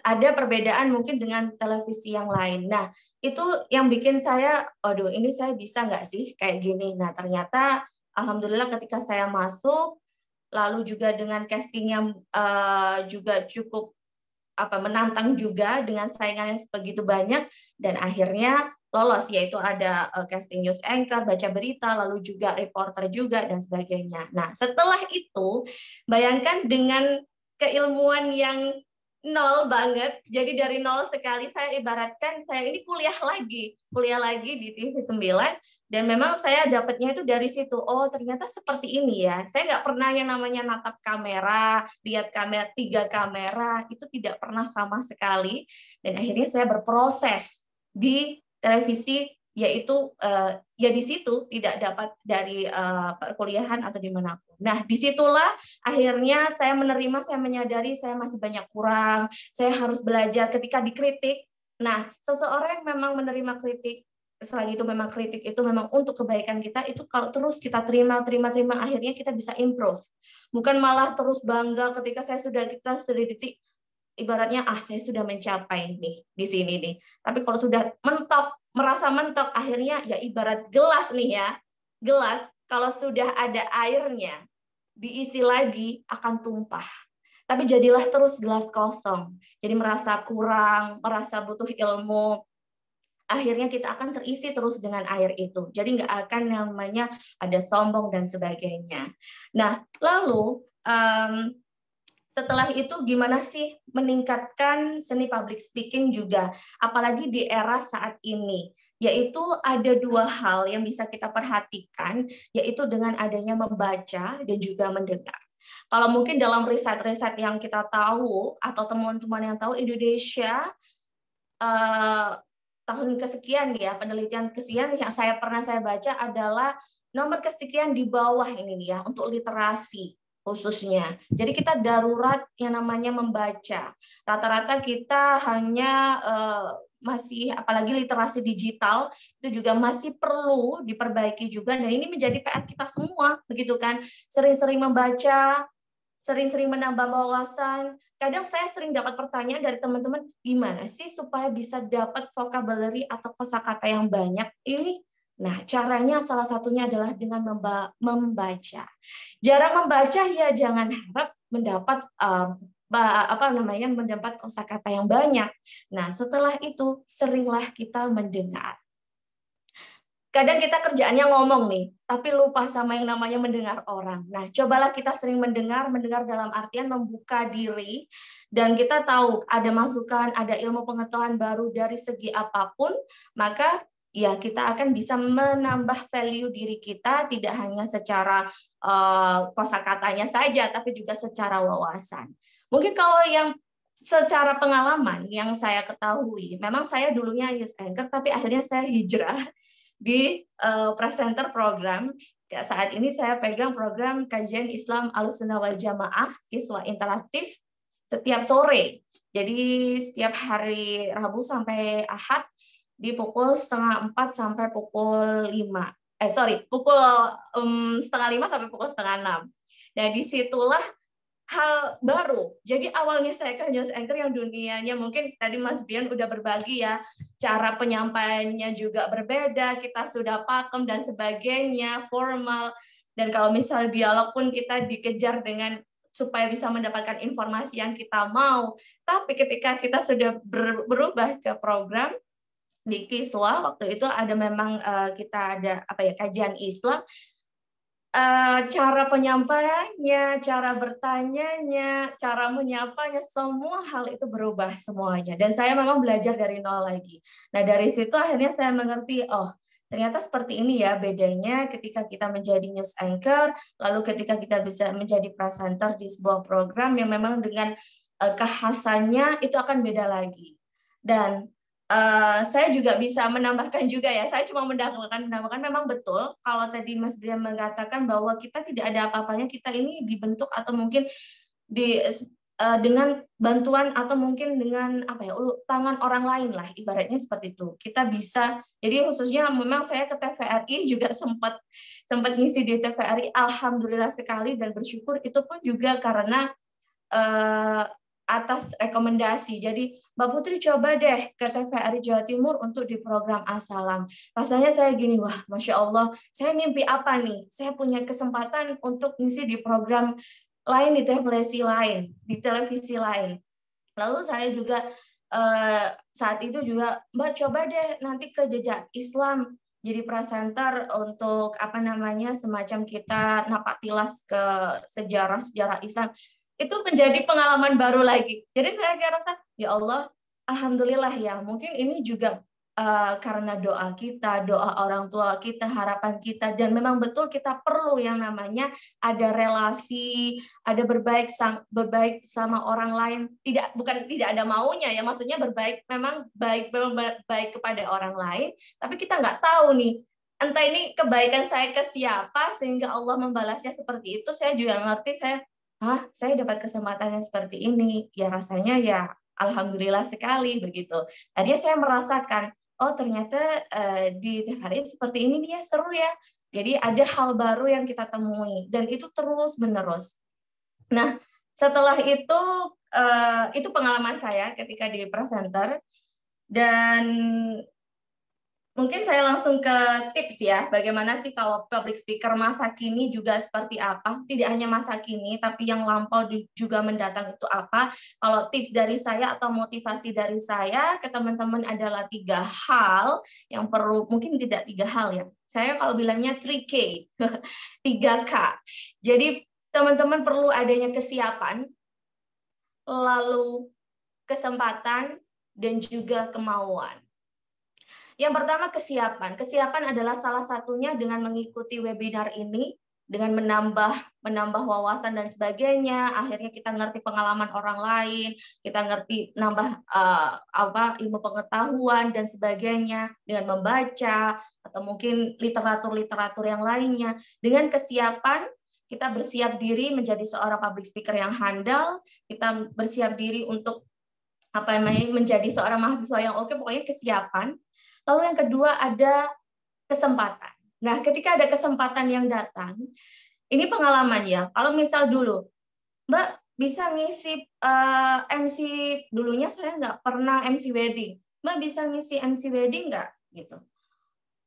Ada perbedaan mungkin dengan televisi yang lain. Nah, itu yang bikin saya, aduh ini saya bisa nggak sih kayak gini. Nah, ternyata alhamdulillah ketika saya masuk, lalu juga dengan casting yang juga cukup menantang juga dengan saingannya begitu banyak, dan akhirnya lolos, yaitu ada casting news anchor, baca berita, lalu juga reporter juga, dan sebagainya. Nah, setelah itu, bayangkan dengan keilmuan yang nol banget, jadi dari nol sekali, saya ibaratkan saya ini kuliah lagi di TV 9, dan memang saya dapatnya itu dari situ. Oh, ternyata seperti ini ya. Saya nggak pernah yang namanya natap kamera, lihat kamera, 3 kamera, itu tidak pernah sama sekali. Dan akhirnya saya berproses di televisi, yaitu ya di situ tidak dapat dari perkuliahan atau dimanapun. Nah, disitulah akhirnya saya menerima, saya menyadari saya masih banyak kurang, saya harus belajar ketika dikritik. Nah, seseorang yang memang menerima kritik, selagi itu memang kritik itu memang untuk kebaikan kita, itu kalau terus kita terima, akhirnya kita bisa improve. Bukan malah terus bangga ketika kita sudah ditik, ibaratnya saya sudah mencapai nih di sini nih. Tapi kalau sudah merasa mentok, akhirnya ya ibarat gelas nih ya. Gelas kalau sudah ada airnya, diisi lagi akan tumpah. Tapi jadilah terus gelas kosong. Jadi merasa kurang, merasa butuh ilmu, akhirnya kita akan terisi terus dengan air itu. Jadi nggak akan namanya ada sombong dan sebagainya. Nah, lalu setelah itu gimana sih meningkatkan seni public speaking juga, apalagi di era saat ini, yaitu ada 2 hal yang bisa kita perhatikan, yaitu dengan adanya membaca dan juga mendengar. Kalau mungkin dalam riset-riset yang kita tahu atau teman-teman yang tahu, Indonesia tahun kesekian ya, penelitian kesekian yang saya baca adalah nomor kesekian di bawah ini ya untuk literasi. khususnya. Jadi kita darurat yang namanya membaca. Rata-rata kita hanya masih, apalagi literasi digital itu juga masih perlu diperbaiki juga, dan ini menjadi PR kita semua, begitu kan? Sering-sering membaca, sering-sering menambah wawasan. Kadang saya sering dapat pertanyaan dari teman-teman, gimana sih supaya bisa dapat vocabulary atau kosakata yang banyak? Nah, caranya salah satunya adalah dengan membaca. Jarang membaca ya jangan harap mendapat mendapat kosakata yang banyak. Nah, setelah itu seringlah kita mendengar. Kadang kita kerjaannya ngomong nih, tapi lupa sama yang namanya mendengar orang. Nah, cobalah kita sering mendengar dalam artian membuka diri, dan kita tahu ada masukan, ada ilmu pengetahuan baru dari segi apapun, maka ya kita akan bisa menambah value diri kita, tidak hanya secara kosakatanya saja, tapi juga secara wawasan. Mungkin kalau yang secara pengalaman yang saya ketahui, memang saya dulunya youth anchor, tapi akhirnya saya hijrah di presenter program. Saat ini saya pegang program kajian Islam Ahlussunnah wal Jamaah Kiswah Interaktif setiap sore. Jadi setiap hari Rabu sampai Ahad di pukul 3:30 sampai pukul 5. Pukul 4:30 sampai pukul 5:30. Nah, disitulah hal baru. Jadi awalnya saya kan news anchor yang dunianya mungkin tadi Mas Brian udah berbagi ya, cara penyampaiannya juga berbeda, kita sudah pakem dan sebagainya, formal. Dan kalau misal dialog pun kita dikejar dengan supaya bisa mendapatkan informasi yang kita mau. Tapi ketika kita sudah berubah ke program di Kiswah, waktu itu ada memang kita ada kajian Islam. Cara penyampaiannya, cara bertanyanya, cara menyapanya, semua hal itu berubah semuanya. Dan saya memang belajar dari nol lagi. Nah, dari situ akhirnya saya mengerti, oh ternyata seperti ini ya bedanya ketika kita menjadi news anchor, lalu ketika kita bisa menjadi presenter di sebuah program yang memang dengan kekhasannya itu akan beda lagi. Dan saya juga bisa menambahkan juga ya, saya cuma menambahkan memang betul kalau tadi Mas Brian mengatakan bahwa kita tidak ada apa-apanya, kita ini dibentuk atau mungkin dengan bantuan atau mungkin dengan tangan orang lain lah, ibaratnya seperti itu. Kita bisa, jadi khususnya memang saya ke TVRI juga sempat ngisi di TVRI, alhamdulillah sekali dan bersyukur, itu pun juga karena atas rekomendasi. Jadi Mbak Putri coba deh ke TVRI Jawa Timur untuk di program As-Salam. Rasanya saya gini, wah Masya Allah, saya mimpi apa nih? Saya punya kesempatan untuk ngisi di program lain, di televisi lain. Lalu saya juga saat itu juga, Mbak coba deh nanti ke Jejak Islam, jadi presenter untuk semacam kita napak tilas ke sejarah Islam. Itu menjadi pengalaman baru lagi. Jadi saya rasa, ya Allah, alhamdulillah ya, mungkin ini juga karena doa kita, doa orang tua kita, harapan kita, dan memang betul kita perlu yang namanya ada relasi, ada berbaik sama orang lain. Bukan tidak ada maunya ya, maksudnya memang baik kepada orang lain, tapi kita nggak tahu nih, entah ini kebaikan saya ke siapa sehingga Allah membalasnya seperti itu. Saya juga ngerti, saya dapat kesempatan yang seperti ini, ya rasanya ya alhamdulillah sekali begitu. Tadi saya merasakan, oh ternyata di TVRI seperti ini dia seru ya. Jadi ada hal baru yang kita temui dan itu terus menerus. Nah, setelah itu pengalaman saya ketika di presenter, dan mungkin saya langsung ke tips ya, bagaimana sih kalau public speaker masa kini juga seperti apa? Tidak hanya masa kini, tapi yang lampau juga mendatang itu apa? Kalau tips dari saya atau motivasi dari saya ke teman-teman adalah 3 hal yang perlu, mungkin tidak 3 hal ya. Saya kalau bilangnya 3K, 3K. Jadi teman-teman perlu adanya kesiapan, lalu kesempatan, dan juga kemauan. Yang pertama kesiapan. Kesiapan adalah salah satunya dengan mengikuti webinar ini, dengan menambah wawasan dan sebagainya. Akhirnya kita ngerti pengalaman orang lain, kita ngerti nambah ilmu pengetahuan dan sebagainya dengan membaca atau mungkin literatur yang lainnya. Dengan kesiapan kita bersiap diri menjadi seorang public speaker yang handal, kita bersiap diri untuk menjadi seorang mahasiswa yang oke, pokoknya kesiapan. Lalu yang kedua ada kesempatan. Nah, ketika ada kesempatan yang datang, ini pengalaman ya. Kalau misal dulu, Mbak bisa ngisi MC, dulunya saya nggak pernah MC wedding. Mbak bisa ngisi MC wedding nggak? Gitu.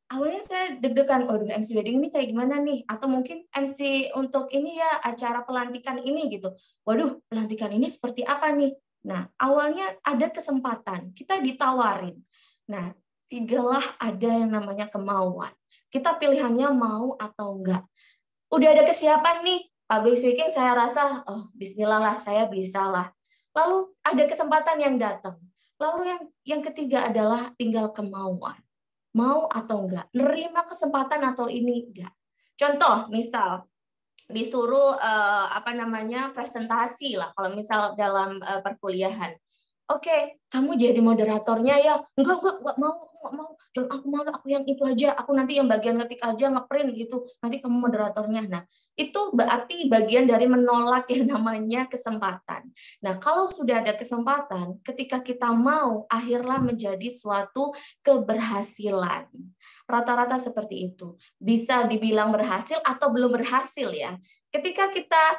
Awalnya saya deg-degan, waduh MC wedding ini kayak gimana nih? Atau mungkin MC untuk ini ya, acara pelantikan ini gitu. Waduh, pelantikan ini seperti apa nih? Nah, awalnya ada kesempatan, kita ditawarin. Nah, tinggallah ada yang namanya kemauan. Kita pilihannya mau atau enggak. Udah ada kesiapan nih, public speaking saya rasa, oh bismillah lah, saya bisa lah. Lalu ada kesempatan yang datang. Lalu yang ketiga adalah tinggal kemauan. Mau atau enggak, nerima kesempatan atau ini enggak. Contoh, misal disuruh presentasi lah, kalau misal dalam perkuliahan. Oke, kamu jadi moderatornya ya? Enggak mau. Jangan aku mau, aku yang itu aja. Aku nanti yang bagian ngetik aja, ngeprint gitu. Nanti kamu moderatornya. Nah, itu berarti bagian dari menolak yang namanya kesempatan. Nah, kalau sudah ada kesempatan, ketika kita mau, akhirnya menjadi suatu keberhasilan. Rata-rata seperti itu. Bisa dibilang berhasil atau belum berhasil ya. Ketika kita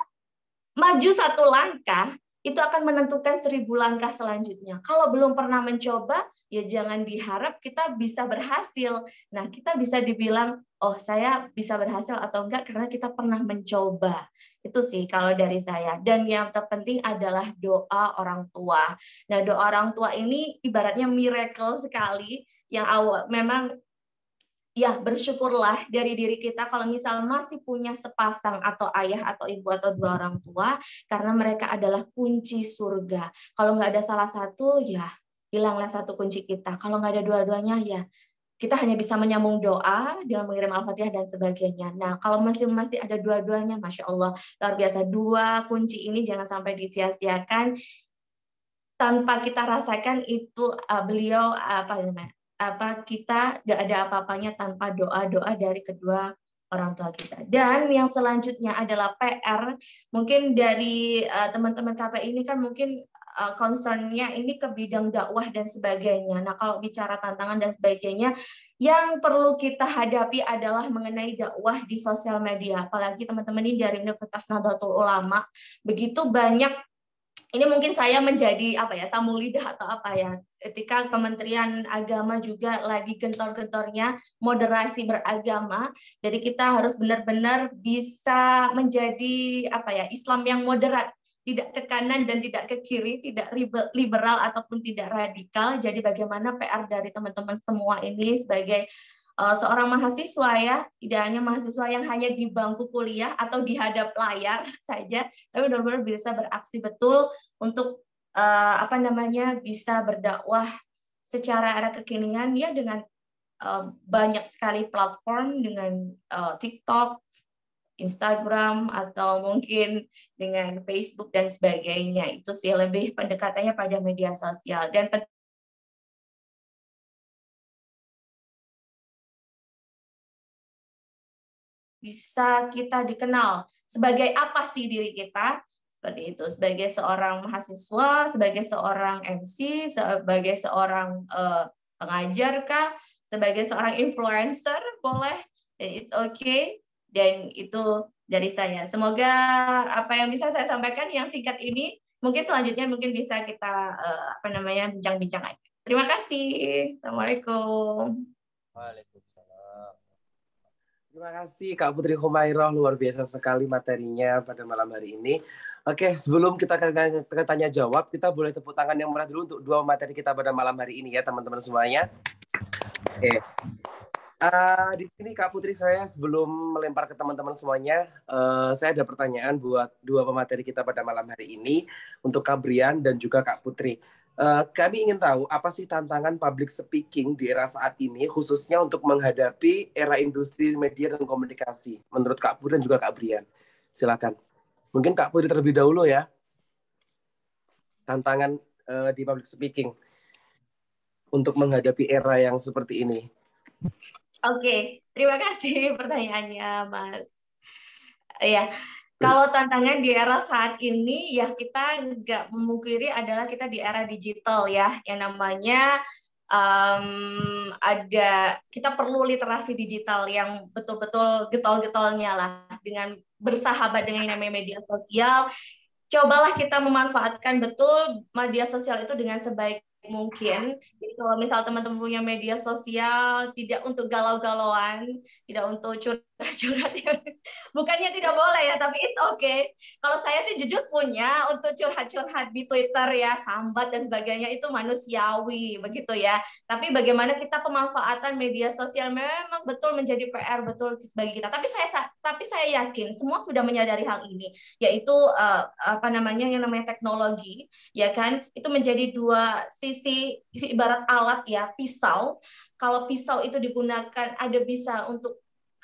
maju satu langkah, itu akan menentukan 1000 langkah selanjutnya. Kalau belum pernah mencoba, ya jangan diharap kita bisa berhasil. Nah, kita bisa dibilang, oh saya bisa berhasil atau enggak karena kita pernah mencoba. Itu sih kalau dari saya. Dan yang terpenting adalah doa orang tua. Nah, doa orang tua ini ibaratnya miracle sekali, yang awal memang ya, bersyukurlah dari diri kita kalau misal masih punya sepasang atau ayah atau ibu atau 2 orang tua, karena mereka adalah kunci surga. Kalau nggak ada salah satu, ya hilanglah satu kunci kita. Kalau nggak ada dua-duanya, ya kita hanya bisa menyambung doa dengan mengirim Al-Fatihah dan sebagainya. Nah, kalau masih ada dua-duanya, Masya Allah, luar biasa. 2 kunci ini jangan sampai disia-siakan. Tanpa kita rasakan itu beliau kita nggak ada apa-apanya tanpa doa-doa dari kedua orang tua kita. Dan yang selanjutnya adalah PR. Mungkin dari teman-teman KP ini kan mungkin concern-nya ini ke bidang dakwah dan sebagainya. Nah, kalau bicara tantangan dan sebagainya, yang perlu kita hadapi adalah mengenai dakwah di sosial media. Apalagi teman-teman ini dari Universitas Nahdlatul Ulama, begitu banyak. Ini mungkin saya menjadi sambung lidah atau ketika Kementerian Agama juga lagi gentor-gentornya moderasi beragama, jadi kita harus benar-benar bisa menjadi Islam yang moderat, tidak ke kanan dan tidak ke kiri, tidak liberal ataupun tidak radikal. Jadi bagaimana PR dari teman-teman semua ini sebagai seorang mahasiswa ya, tidak hanya mahasiswa yang hanya di bangku kuliah atau di hadap layar saja, tapi benar-benar bisa beraksi betul untuk bisa berdakwah secara era kekinian ya, dengan banyak sekali platform, dengan TikTok, Instagram, atau mungkin dengan Facebook dan sebagainya. Itu sih lebih pendekatannya pada media sosial. Dan bisa kita dikenal sebagai apa sih diri kita, seperti itu, sebagai seorang mahasiswa, sebagai seorang MC, sebagai seorang pengajar kah, sebagai seorang influencer, boleh, dan it's okay. Dan itu dari saya. Semoga apa yang bisa saya sampaikan yang singkat ini, mungkin selanjutnya mungkin bisa kita bincang-bincang aja. Terima kasih. Assalamualaikum. Waalaikumsalam. Terima kasih Kak Putri Humairah, luar biasa sekali materinya pada malam hari ini. Oke, sebelum kita tanya jawab, kita boleh tepuk tangan yang meriah dulu untuk 2 materi kita pada malam hari ini ya teman-teman semuanya. Oke. Di sini Kak Putri, saya sebelum melempar ke teman-teman semuanya, saya ada pertanyaan buat 2 pemateri kita pada malam hari ini, untuk Kak Brian dan juga Kak Putri. Kami ingin tahu apa sih tantangan public speaking di era saat ini, khususnya untuk menghadapi era industri media dan komunikasi, menurut Kak Putri dan juga Kak Brian. Silakan. Mungkin Kak Putri terlebih dahulu ya. Tantangan di public speaking untuk menghadapi era yang seperti ini. Oke, terima kasih pertanyaannya, Mas. Iya, kalau tantangan di era saat ini ya kita nggak memungkiri adalah kita di era digital ya, yang namanya ada kita perlu literasi digital yang betul-betul getol-getolnya lah dengan bersahabat dengan yang namanya media sosial. Cobalah kita memanfaatkan betul media sosial itu dengan sebaik mungkin. Jadi kalau misal teman-teman punya media sosial tidak untuk galau-galauan, tidak untuk curhat-curhat, bukannya tidak boleh ya, tapi it's okay. Kalau saya sih jujur punya untuk curhat-curhat di Twitter ya, sambat dan sebagainya itu manusiawi begitu ya. Tapi bagaimana kita pemanfaatan media sosial memang betul menjadi PR betul bagi kita. Tapi saya yakin semua sudah menyadari hal ini, yaitu apa namanya yang namanya teknologi, ya kan, itu menjadi dua sisi ibarat alat ya, pisau. Kalau pisau itu digunakan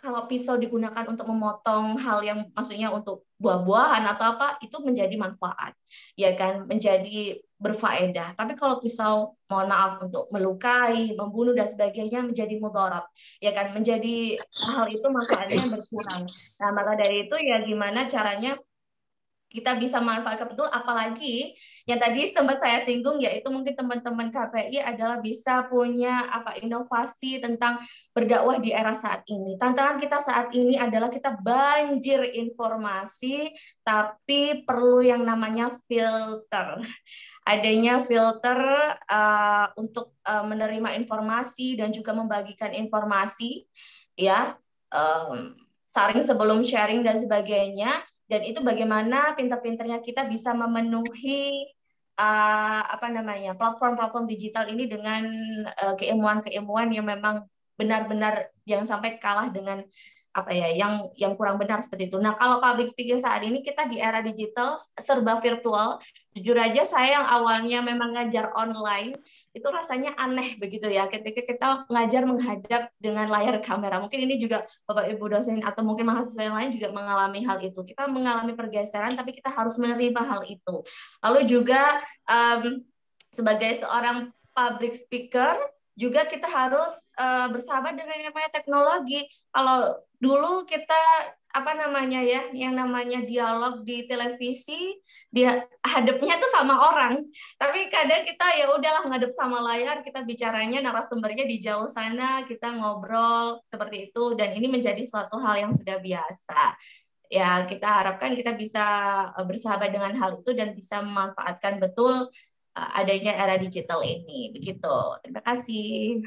kalau pisau digunakan untuk memotong hal yang maksudnya untuk buah-buahan atau apa, itu menjadi manfaat, ya kan, menjadi berfaedah. Tapi kalau pisau, mohon maaf, untuk melukai, membunuh dan sebagainya menjadi mudarat, ya kan, menjadi hal itu manfaatnya berkurang. Nah, maka dari itu ya gimana caranya kita bisa manfaatkan betul, apalagi yang tadi sempat saya singgung, yaitu mungkin teman-teman KPI adalah bisa punya inovasi tentang berdakwah di era saat ini. Tantangan kita saat ini adalah kita banjir informasi, tapi perlu yang namanya filter. Adanya filter untuk menerima informasi dan juga membagikan informasi, ya, saring sebelum sharing dan sebagainya. Dan itu bagaimana pintar-pintarnya kita bisa memenuhi platform-platform digital ini dengan keilmuan-keilmuan yang memang benar-benar jangan sampai kalah dengan yang kurang benar seperti itu. Nah, kalau public speaking saat ini kita di era digital serba virtual, jujur aja saya yang awalnya memang ngajar online itu rasanya aneh begitu ya ketika kita ngajar menghadap dengan layar kamera. Mungkin ini juga Bapak Ibu dosen atau mungkin mahasiswa yang lain juga mengalami hal itu. Kita mengalami pergeseran tapi kita harus menerima hal itu. Lalu juga sebagai seorang public speaker juga kita harus bersahabat dengan yang namanya teknologi. Kalau dulu kita yang namanya dialog di televisi, dia hadapnya tuh sama orang. Tapi kadang kita ya udahlah ngadep sama layar, kita bicaranya narasumbernya di jauh sana, kita ngobrol seperti itu, dan ini menjadi suatu hal yang sudah biasa. Ya, kita harapkan kita bisa bersahabat dengan hal itu dan bisa memanfaatkan betul adanya era digital ini. Begitu. Terima kasih.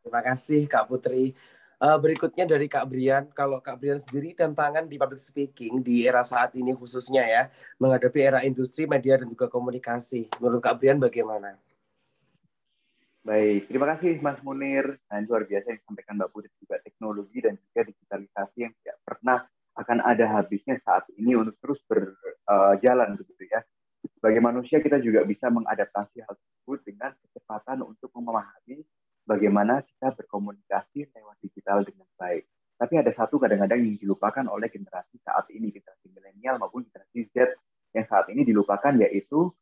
Terima kasih Kak Putri. Berikutnya dari Kak Brian. Kalau Kak Brian sendiri tantangan di public speaking di era saat ini khususnya ya, menghadapi era industri, media, dan juga komunikasi. Menurut Kak Brian bagaimana? Baik, terima kasih Mas Munir. Nah, luar biasa yang disampaikan Mbak Putri, juga teknologi dan juga digitalisasi yang tidak pernah akan ada habisnya saat ini untuk terus berjalan begitu ya. Sebagai manusia kita juga bisa mengadaptasi hal tersebut dengan kecepatan untuk memahami bagaimana kita berkomunikasi lewat digital dengan baik. Tapi ada satu kadang-kadang yang dilupakan oleh generasi saat ini, generasi milenial maupun generasi Z yang saat ini dilupakan, yaitu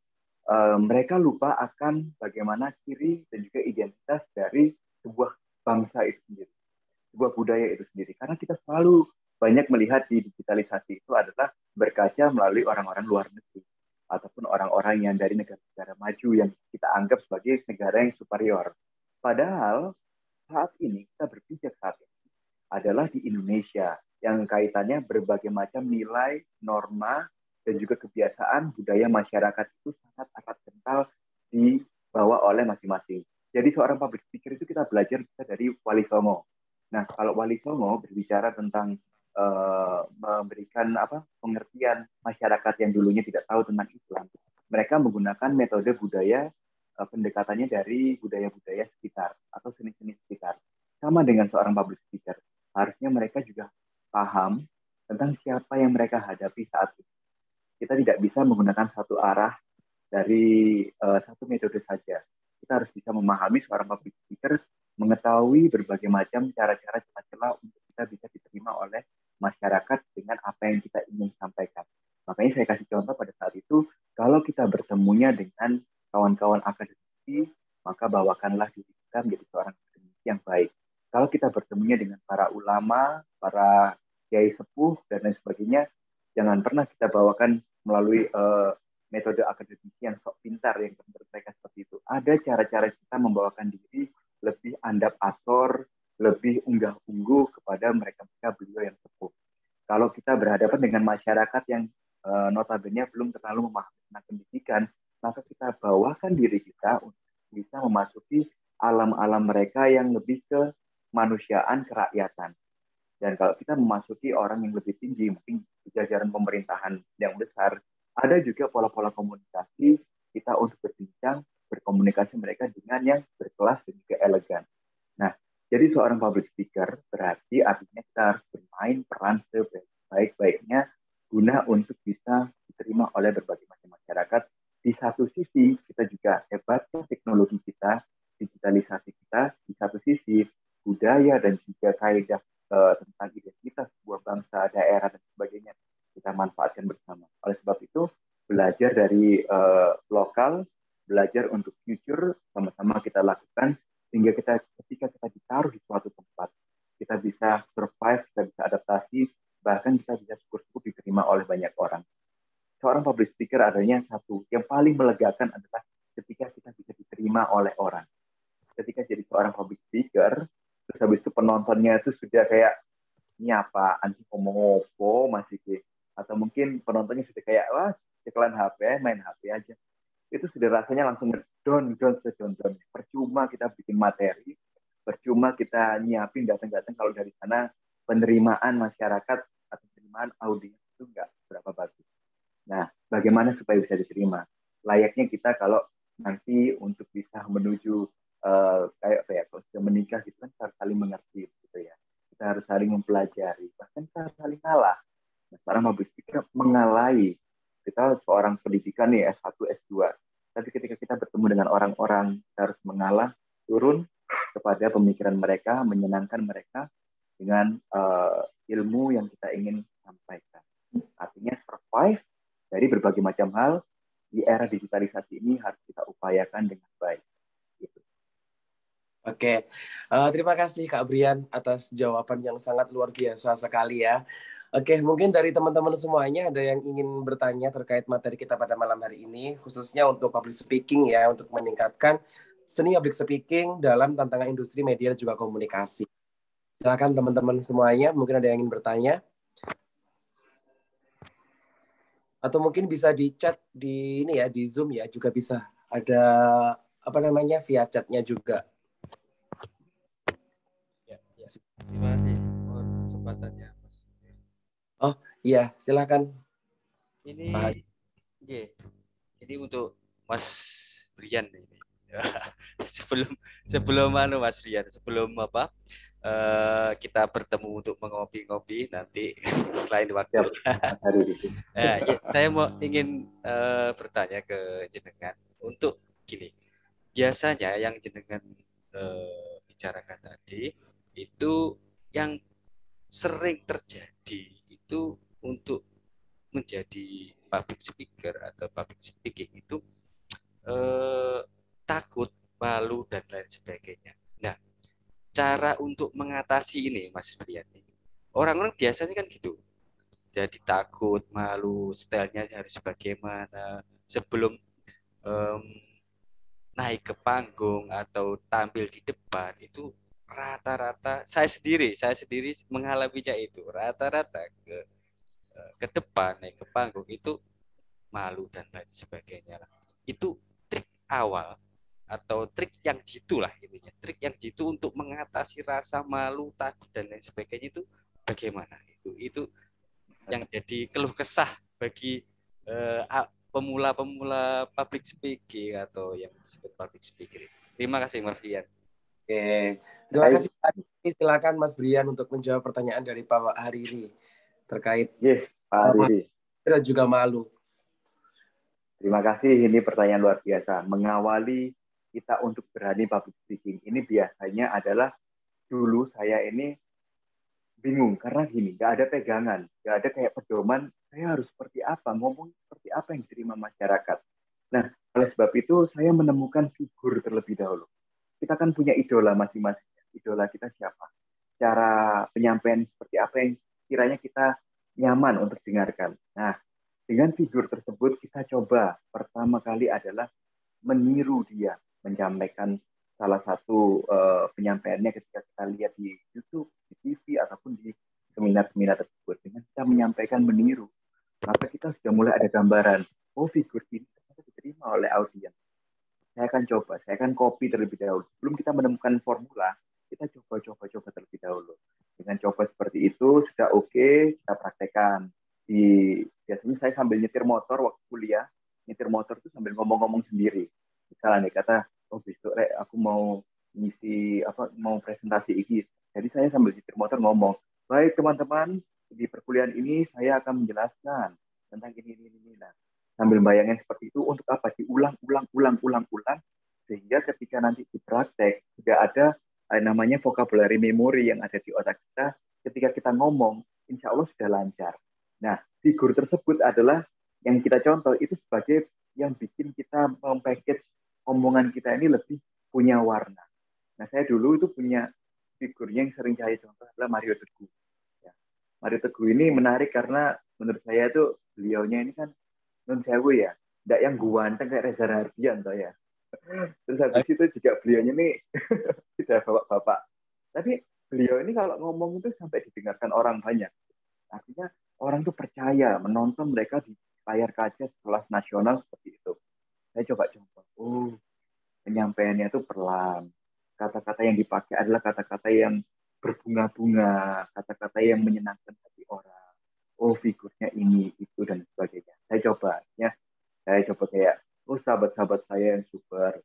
mereka lupa akan bagaimana ciri dan juga identitas dari sebuah bangsa itu sendiri, sebuah budaya itu sendiri. Karena kita selalu banyak melihat di digitalisasi itu adalah berkaca melalui orang-orang luar negeri ataupun orang-orang yang dari negara-negara maju yang kita anggap sebagai negara yang superior. Padahal saat ini kita berpijak saat ini adalah di Indonesia yang kaitannya berbagai macam nilai, norma, dan juga kebiasaan budaya masyarakat itu sangat erat kental dibawa oleh masing-masing. Jadi seorang public speaker itu kita belajar dari Wali Songo. Nah, kalau Wali Songo berbicara tentang memberikan pengertian masyarakat yang dulunya tidak tahu tentang Islam, mereka menggunakan metode budaya, pendekatannya dari budaya-budaya sekitar atau seni-seni sekitar. Sama dengan seorang public speaker, harusnya mereka juga paham tentang siapa yang mereka hadapi saat itu. Kita tidak bisa menggunakan satu arah dari satu metode saja. Kita harus bisa memahami seorang public speaker, mengetahui berbagai macam cara-cara celah-celah untuk kita bisa diterima oleh masyarakat dengan apa yang kita ingin sampaikan. Makanya saya kasih contoh pada saat itu, kalau kita bertemunya dengan kawan-kawan akademisi, maka bawakanlah diri kita menjadi seorang akademisi yang baik. Kalau kita bertemunya dengan para ulama, para kiai sepuh dan lain sebagainya, jangan pernah kita bawakan melalui metode akademisi yang sok pintar yang menurut mereka seperti itu. Ada cara-cara kita membawakan diri lebih andap asor, lebih unggah-ungguh kepada mereka-mereka beliau yang sepuh. Kalau kita berhadapan dengan masyarakat yang notabene belum terlalu memahami tentang pendidikan, maka kita bawakan diri kita untuk bisa memasuki alam-alam mereka yang lebih ke kemanusiaan, kerakyatan. Dan kalau kita memasuki orang yang lebih tinggi, mungkin di jajaran pemerintahan yang besar, ada juga pola-pola komunikasi kita untuk berbincang, berkomunikasi mereka dengan yang berkelas dan juga elegan. Nah, jadi seorang public speaker berarti artinya kita harus bermain peran sebaik-baiknya guna untuk bisa diterima oleh berbagai macam masyarakat. Di satu sisi, kita juga hebatnya teknologi kita, digitalisasi kita, di satu sisi, budaya dan juga kaidah tentang identitas sebuah bangsa, daerah, dan sebagainya kita manfaatkan bersama. Oleh sebab itu, belajar dari lokal, belajar untuk future, sama-sama kita lakukan, sehingga ketika kita ditaruh di suatu tempat, kita bisa survive, kita bisa adaptasi, bahkan kita bisa syukur-syukur diterima oleh banyak orang. Seorang public speaker adanya satu, yang paling melegakan adalah ketika kita bisa diterima oleh orang. Ketika jadi seorang public speaker, terus habis itu penontonnya itu sudah kayak, ini apa, anjing ngomong apa, masih gitu. Atau mungkin penontonnya sudah kayak, wah, ceklan HP, main HP aja. Itu sudah rasanya langsung down. Percuma kita bikin materi, percuma kita nyiapin datang-datang kalau dari sana penerimaan masyarakat atau penerimaan audiens itu nggak berapa bagus. Nah, bagaimana supaya bisa diterima? Layaknya kita kalau nanti untuk bisa menuju kayak kalau sudah menikah gitu kan harus saling mengerti gitu ya. Kita harus saling mempelajari, bahkan kita harus saling ngalah. Nah, sekarang mau berpikir mengalahi. Kita seorang pendidikan nih S1, S2. Tapi ketika kita bertemu dengan orang-orang, kita harus mengalah, turun kepada pemikiran mereka, menyenangkan mereka dengan ilmu yang kita ingin sampaikan. Artinya survive dari berbagai macam hal di era digitalisasi ini harus kita upayakan dengan baik. Gitu. Oke, terima kasih Kak Brian atas jawaban yang sangat luar biasa sekali ya. Oke, mungkin dari teman-teman semuanya ada yang ingin bertanya terkait materi kita pada malam hari ini, khususnya untuk public speaking ya, untuk meningkatkan seni public speaking dalam tantangan industri media dan juga komunikasi. Silakan teman-teman semuanya, mungkin ada yang ingin bertanya. Atau mungkin bisa di chat di ini ya, di Zoom ya, juga bisa. Ada via chatnya juga. Terima kasih kesempatannya, Mas. Oh iya, silakan. Ini untuk Mas Brian ini. sebelum Mas Brian, sebelum kita bertemu untuk mengopi-ngopi nanti lain waktu. Saya ingin bertanya ke jenengan untuk gini. Biasanya yang jenengan bicarakan tadi itu yang sering terjadi itu untuk menjadi public speaker atau public speaking itu takut, malu dan lain sebagainya. Nah, cara untuk mengatasi ini, Mas Brian, orang-orang biasanya kan gitu. Jadi takut, malu, stylenya harus bagaimana sebelum naik ke panggung atau tampil di depan itu rata-rata saya sendiri mengalaminya itu rata-rata ke depan naik ke panggung itu malu dan lain sebagainya. Itu trik awal atau trik yang jitu lah intinya. Trik yang jitu untuk mengatasi rasa malu, takut dan lain sebagainya itu bagaimana? Itu yang jadi keluh kesah bagi pemula-pemula public speaking atau yang disebut public speaker. Terima kasih Mas Brian. Oke, terima kasih. Silakan Mas Brian untuk menjawab pertanyaan dari Pak Hariri terkait Pak Hariri. Dan juga malu. Terima kasih, ini pertanyaan luar biasa. Mengawali kita untuk berani public speaking ini biasanya adalah dulu saya ini bingung karena gini, nggak ada pegangan, nggak ada kayak pedoman. Saya harus seperti apa, ngomong seperti apa yang diterima masyarakat. Nah, oleh sebab itu saya menemukan figur terlebih dahulu. Kita kan punya idola masing-masing. Idola kita siapa? Cara penyampaian seperti apa yang kiranya kita nyaman untuk dengarkan. Nah, dengan figur tersebut kita coba pertama kali adalah meniru dia menyampaikan salah satu penyampaiannya ketika kita lihat di YouTube, di TV, ataupun di seminar-seminar tersebut. Dengan kita menyampaikan meniru, maka kita sudah mulai ada gambaran, oh figur ini ternyata diterima oleh audiens. Saya akan copy terlebih dahulu. Sebelum kita menemukan formula, kita coba terlebih dahulu. Dengan coba seperti itu, sudah oke, kita praktekkan. Biasanya saya sambil nyetir motor waktu kuliah, nyetir motor itu sambil ngomong-ngomong sendiri. Misalnya nih, kata, oh besok aku mau mau presentasi ini. Jadi saya sambil nyetir motor ngomong, baik teman-teman, di perkuliahan ini saya akan menjelaskan tentang ini. Nah, sambil bayangin seperti itu, untuk apa? Diulang, sehingga ketika nanti dipraktek, sudah ada namanya vocabulary memory yang ada di otak kita, ketika kita ngomong, insya Allah sudah lancar. Nah, figur tersebut adalah yang kita contoh, itu sebagai yang bikin kita mempackage omongan kita ini lebih punya warna. Nah, saya dulu itu punya figurnya yang sering saya contoh adalah Mario Teguh. Ya. Mario Teguh ini menarik karena menurut saya itu beliaunya ini kan non sewu ya, tidak yang ganteng kayak Reza Rahardian toh ya. Terus habis itu juga beliaunya ini sudah bapak-bapak. Tapi beliau ini kalau ngomong itu sampai didengarkan orang banyak. Artinya orang tuh percaya menonton mereka di layar kaca kelas nasional seperti itu. Saya coba contoh. Oh, penyampaiannya itu perlahan. Kata-kata yang dipakai adalah kata-kata yang berbunga-bunga, kata-kata yang menyenangkan hati orang. Oh, figurnya ini, itu, dan sebagainya. Saya coba kayak, oh sahabat-sahabat saya yang super,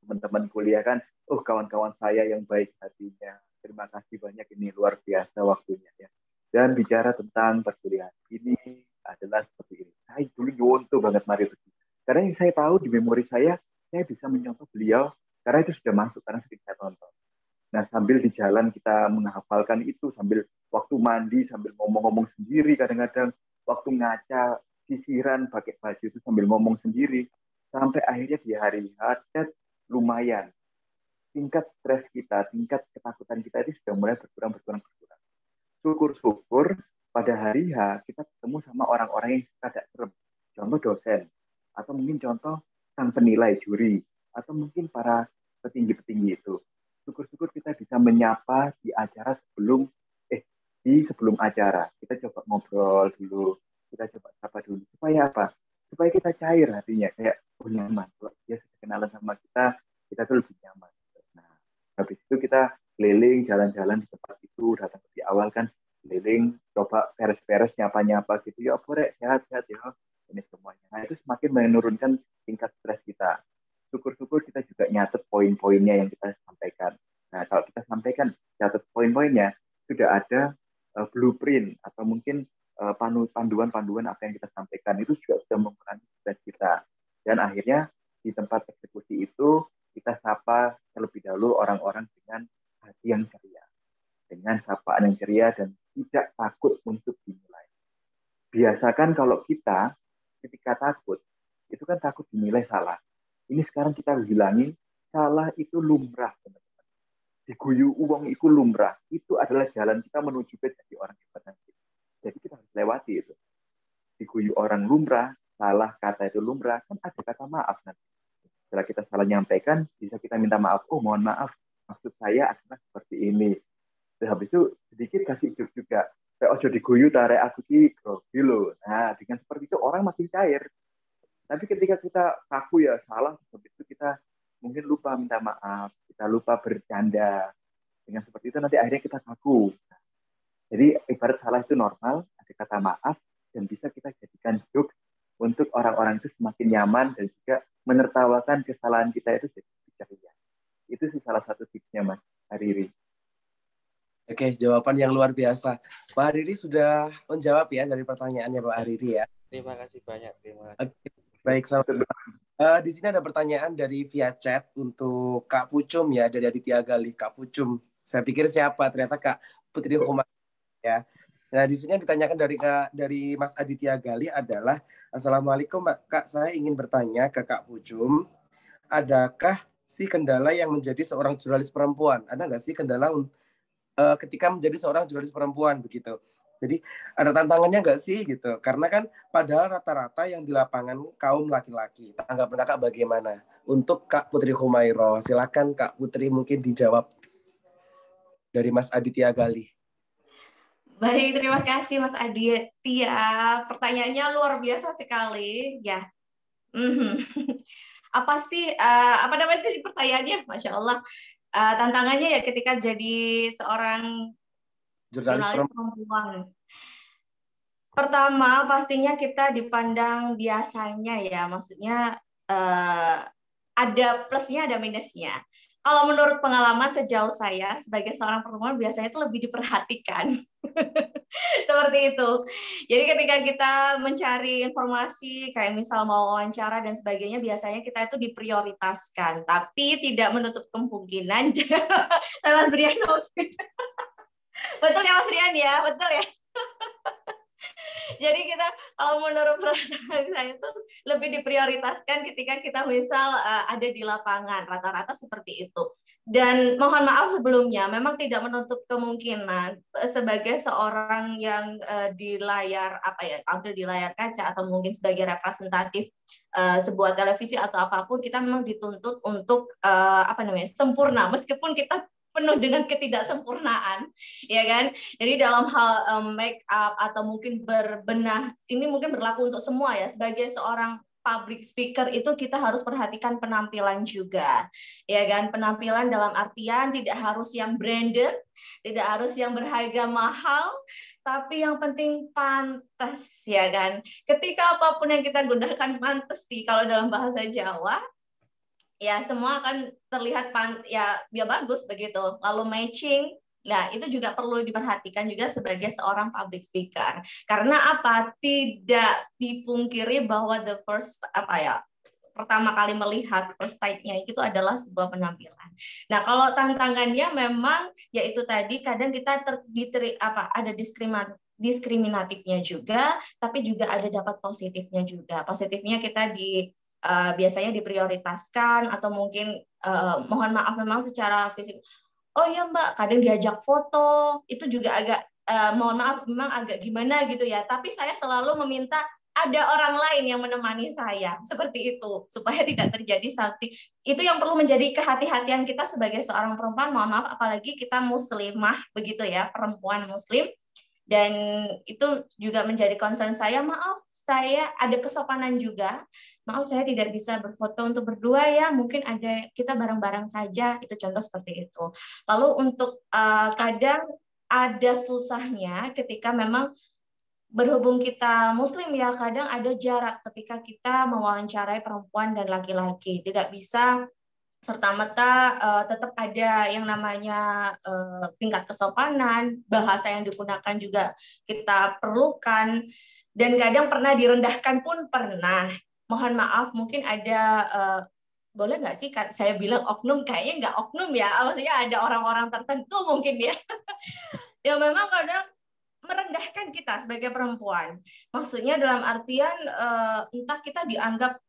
teman-teman kuliah kan, oh kawan-kawan saya yang baik hatinya. Terima kasih banyak, ini luar biasa waktunya ya. Dan bicara tentang perkuliahan ini adalah seperti ini. Saya dulu nyontoh banget Mario Teguh. Karena yang saya tahu di memori saya bisa menyontoh beliau karena itu sudah masuk karena sering saya tonton. Nah, sambil di jalan kita menghafalkan itu, sambil waktu mandi, sambil ngomong-ngomong sendiri, kadang-kadang waktu ngaca, sisiran, pakai baju itu sambil ngomong sendiri, sampai akhirnya di hari H lumayan. Tingkat stres kita, tingkat ketakutan kita itu sudah mulai berkurang. Syukur-syukur pada hari H kita ketemu sama orang-orang yang tidak serem. Contoh dosen, atau mungkin contoh sang penilai juri, atau mungkin para petinggi-petinggi itu. Syukur-syukur kita bisa menyapa di acara sebelum acara. Kita coba ngobrol dulu, kita coba sapa dulu. Supaya apa? Supaya kita cair hatinya, kayak nyaman. Kalau dia sudah kenalan sama kita tuh lebih nyaman. Nah, habis itu kita keliling, jalan-jalan di tempat itu, datang di awal kan, keliling, coba beres-beres, nyapa-nyapa gitu. Ya, boleh, sehat-sehat ya. Ini semuanya. Nah, itu semakin menurunkan tingkat stres kita. Syukur-syukur kita juga nyatet poin-poinnya yang kita sampaikan. Nah, kalau kita sampaikan, catat poin-poinnya, sudah ada blueprint atau mungkin panduan-panduan apa yang kita sampaikan. Itu juga sudah mengurangi stres kita. Dan akhirnya di tempat eksekusi itu, kita sapa terlebih dahulu orang-orang dengan hati yang ceria. Dengan sapaan yang ceria dan tidak takut untuk dimulai. Biasakan kalau kita ketika takut, itu kan takut dinilai salah. Ini sekarang kita hilangin, salah itu lumrah, teman-teman. Diguyu uang itu lumrah. Itu adalah jalan kita menuju ke jadi orang hebat nanti. Jadi kita harus lewati itu. Diguyu orang lumrah, salah kata itu lumrah, kan ada kata maaf nanti. Setelah kita salah nyampaikan, bisa kita minta maaf. Oh, mohon maaf, maksud saya adalah seperti ini. Terus habis itu sedikit kasih joke juga. Kayak ojo diguyu tarik aku ki grogi lho. Nah, dengan seperti itu orang makin cair. Tapi ketika kita kaku ya salah, habis itu kita mungkin lupa minta maaf, kita lupa bercanda. Dengan seperti itu nanti akhirnya kita kaku. Jadi ibarat salah itu normal, ada kata maaf, dan bisa kita jadikan joke untuk orang-orang itu semakin nyaman dan juga menertawakan kesalahan kita itu jadi ceria. Itu sih salah satu tipsnya Mas Hariri. Oke, jawaban yang luar biasa. Pak Hariri sudah menjawab ya dari pertanyaannya Pak Hariri ya. Terima kasih banyak. Terima kasih. Oke, baik, di sini ada pertanyaan dari via chat untuk Kak Pucum ya, dari Aditya Galih. Kak Pucum, saya pikir siapa? Ternyata Kak Putri Huma ya. Nah, di sini yang ditanyakan dari Mas Aditya Galih adalah, Assalamualaikum Kak, saya ingin bertanya ke Kak Pucum, adakah sih kendala yang menjadi seorang jurnalis perempuan? Ada nggak sih kendala ketika menjadi seorang jurnalis perempuan begitu? Jadi ada tantangannya nggak sih gitu? Karena kan padahal rata-rata yang di lapangan kaum laki-laki. Tanggapan Kakak bagaimana? Untuk Kak Putri Humairo, silakan Kak Putri mungkin dijawab dari Mas Aditya Gali. Baik, terima kasih Mas Aditya. Pertanyaannya luar biasa sekali, ya. Apa sih, apa namanya tadi pertanyaannya? Masya Allah. Tantangannya ya ketika jadi seorang Jurnalis jurnalis perempuan. Pertama, pastinya kita dipandang biasanya ya, maksudnya ada plusnya, ada minusnya. Kalau menurut pengalaman sejauh saya sebagai seorang perempuan biasanya itu lebih diperhatikan. Seperti itu. Jadi ketika kita mencari informasi kayak misal mau wawancara dan sebagainya, biasanya kita itu diprioritaskan, tapi tidak menutup kemungkinan. Saya Mas Brian. Betul ya Mas Brian ya, betul ya. Jadi kita kalau menurut perasaan saya itu lebih diprioritaskan ketika kita misal ada di lapangan, rata-rata seperti itu. Dan mohon maaf sebelumnya, memang tidak menutup kemungkinan sebagai seorang yang di layar apa ya, ada di layar kaca atau mungkin sebagai representatif sebuah televisi atau apapun, kita memang dituntut untuk apa namanya, sempurna meskipun kita penuh dengan ketidaksempurnaan, ya kan? Jadi dalam hal make up atau mungkin berbenah, ini mungkin berlaku untuk semua ya. Sebagai seorang public speaker itu kita harus perhatikan penampilan juga, ya kan? Penampilan dalam artian tidak harus yang branded, tidak harus yang berharga mahal, tapi yang penting pantas, ya kan? Ketika apapun yang kita gunakan pantas sih, kalau dalam bahasa Jawa, ya semua akan terlihat ya bagus begitu. Lalu matching, nah itu juga perlu diperhatikan juga sebagai seorang public speaker. Karena apa? Tidak dipungkiri bahwa the first apa ya, pertama kali melihat first sight-nya itu adalah sebuah penampilan. Nah, kalau tantangannya memang yaitu tadi kadang kita ada diskriminatifnya juga, tapi juga ada dapat positifnya juga. Positifnya kita biasanya diprioritaskan atau mungkin mohon maaf memang secara fisik. Oh ya Mbak, kadang diajak foto, itu juga agak mohon maaf memang agak gimana gitu ya. Tapi saya selalu meminta ada orang lain yang menemani saya seperti itu supaya tidak terjadi something. Itu yang perlu menjadi kehati-hatian kita sebagai seorang perempuan. Mohon maaf, apalagi kita muslimah begitu ya, perempuan muslim. Dan itu juga menjadi concern saya. Maaf, saya ada kesopanan juga. Maaf, saya tidak bisa berfoto untuk berdua ya. Mungkin ada kita bareng-bareng saja. Itu contoh seperti itu. Lalu untuk kadang ada susahnya ketika memang berhubung kita muslim ya, kadang ada jarak ketika kita mewawancarai perempuan dan laki-laki. Tidak bisa serta-merta tetap ada yang namanya tingkat kesopanan, bahasa yang digunakan juga kita perlukan, dan kadang pernah direndahkan pun pernah. Mohon maaf, mungkin ada boleh nggak sih saya bilang oknum? Kayaknya nggak oknum ya, maksudnya ada orang-orang tertentu mungkin ya, yang memang kadang merendahkan kita sebagai perempuan. Maksudnya dalam artian entah kita dianggap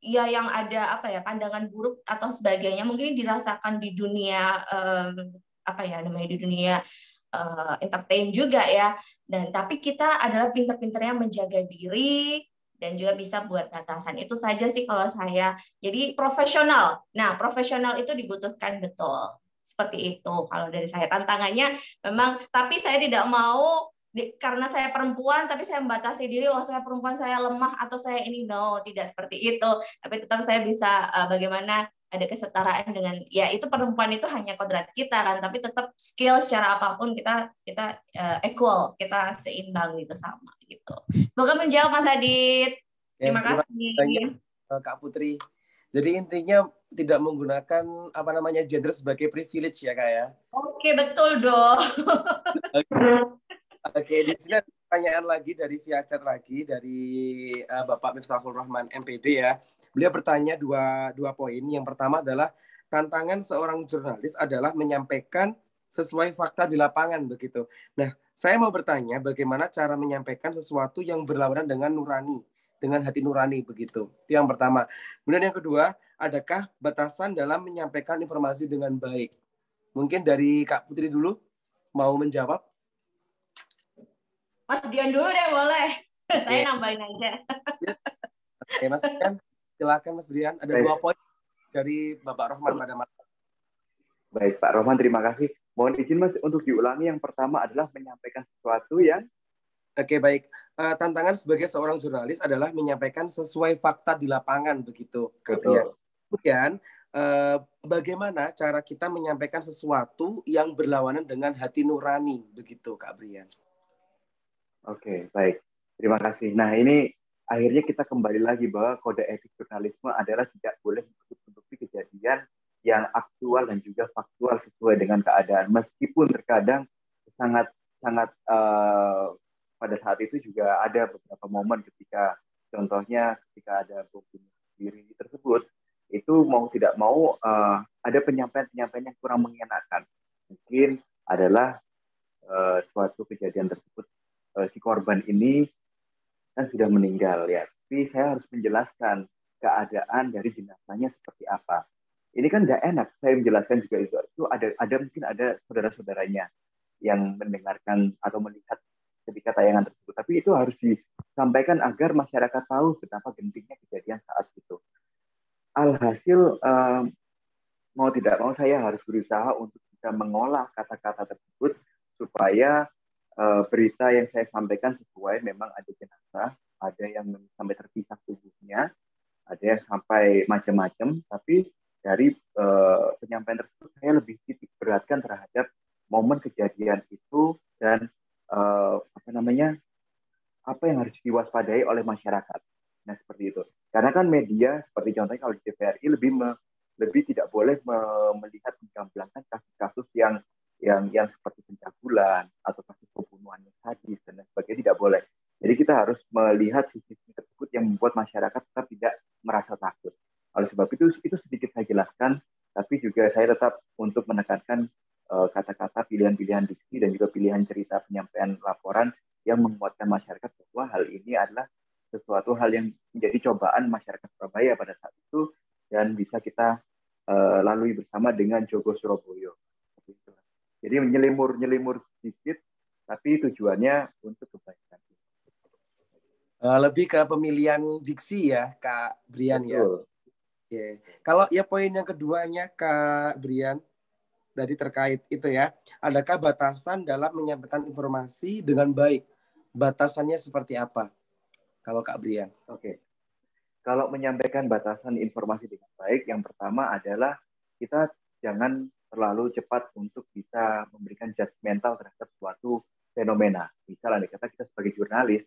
ya yang ada apa ya, pandangan buruk atau sebagainya, mungkin dirasakan di dunia apa ya namanya, di dunia entertain juga ya. Dan tapi kita adalah pinter-pinternya menjaga diri dan juga bisa buat batasan. Itu saja sih kalau saya. Jadi profesional. Nah, profesional itu dibutuhkan betul. Seperti itu kalau dari saya. Tantangannya memang, tapi saya tidak mau karena saya perempuan tapi saya membatasi diri, oh saya perempuan saya lemah atau saya ini, no, tidak seperti itu. Tapi tetap saya bisa bagaimana ada kesetaraan dengan, ya itu perempuan itu hanya kodrat kita kan, tapi tetap skill secara apapun kita equal, kita seimbang gitu, sama gitu. Semoga menjawab Mas Adit. Terima kasih Kak Putri. Jadi intinya tidak menggunakan apa namanya gender sebagai privilege ya Kak ya. Oke, betul dong. Oke, di sini ada pertanyaan lagi dari via chat lagi dari Bapak Miftahul Rahman MPD ya. Beliau bertanya dua poin. Yang pertama adalah tantangan seorang jurnalis adalah menyampaikan sesuai fakta di lapangan begitu. Nah, saya mau bertanya bagaimana cara menyampaikan sesuatu yang berlawanan dengan nurani, dengan hati nurani begitu. Itu yang pertama. Kemudian yang kedua, adakah batasan dalam menyampaikan informasi dengan baik? Mungkin dari Kak Putri dulu mau menjawab. Mas Brian dulu deh boleh. Saya nambahin aja. Oke, Mas Brian, silakan Mas Brian. Ada 2 poin dari Bapak Rohman pada malam. Baik, Pak Rohman, terima kasih. Mohon izin Mas untuk diulangi. Yang pertama adalah menyampaikan sesuatu yang... Oke, baik. Tantangan sebagai seorang jurnalis adalah menyampaikan sesuai fakta di lapangan, begitu, Kak Brian. Kemudian, bagaimana cara kita menyampaikan sesuatu yang berlawanan dengan hati nurani, begitu, Kak Brian? Oke, baik. Terima kasih. Nah, ini akhirnya kita kembali lagi bahwa kode etik jurnalisme adalah tidak boleh menutupi kejadian yang aktual dan juga faktual sesuai dengan keadaan. Meskipun terkadang sangat pada saat itu juga ada beberapa momen ketika, contohnya ketika ada bom bunuh diri tersebut, itu mau tidak mau ada penyampaian-penyampaian yang kurang mengenakan. Mungkin adalah suatu kejadian tersebut, si korban ini kan sudah meninggal ya, tapi saya harus menjelaskan keadaan dari jenazahnya seperti apa. Ini kan nggak enak saya menjelaskan juga itu ada mungkin ada saudara-saudaranya yang mendengarkan atau melihat ketika tayangan tersebut, tapi itu harus disampaikan agar masyarakat tahu betapa gentingnya kejadian saat itu. Alhasil mau tidak mau saya harus berusaha untuk bisa mengolah kata-kata tersebut supaya berita yang saya sampaikan sesuai. Memang ada jenazah, ada yang sampai terpisah tubuhnya, ada yang sampai macam-macam, tapi dari penyampaian tersebut saya lebih titik beratkan terhadap momen kejadian itu dan apa yang harus diwaspadai oleh masyarakat. Nah, seperti itu. Karena kan media seperti contohnya kalau di TVRI lebih tidak boleh melihat menggamblang kasus-kasus yang seperti pencabulan atau kasus pembunuhan yang sadis dan sebagainya, tidak boleh. Jadi kita harus melihat sisi tersebut yang membuat masyarakat tetap tidak merasa takut. Oleh sebab itu sedikit saya jelaskan, tapi juga saya tetap untuk menekankan kata-kata, pilihan-pilihan diksi dan juga pilihan cerita penyampaian laporan yang menguatkan masyarakat bahwa hal ini adalah sesuatu hal yang menjadi cobaan masyarakat Surabaya pada saat itu dan bisa kita lalui bersama dengan Jogo Surabaya. Jadi menyelimur sedikit, tapi tujuannya untuk kebaikan. Lebih ke pemilihan diksi ya, Kak Brian. Betul. Ya. Oke. Kalau ya poin yang keduanya, Kak Brian, tadi terkait itu ya, adakah batasan dalam menyampaikan informasi dengan baik? Batasannya seperti apa? Kalau Kak Brian. Oke. Kalau menyampaikan batasan informasi dengan baik, yang pertama adalah kita jangan terlalu cepat untuk bisa memberikan judgmental terhadap suatu fenomena. Misalnya kita sebagai jurnalis,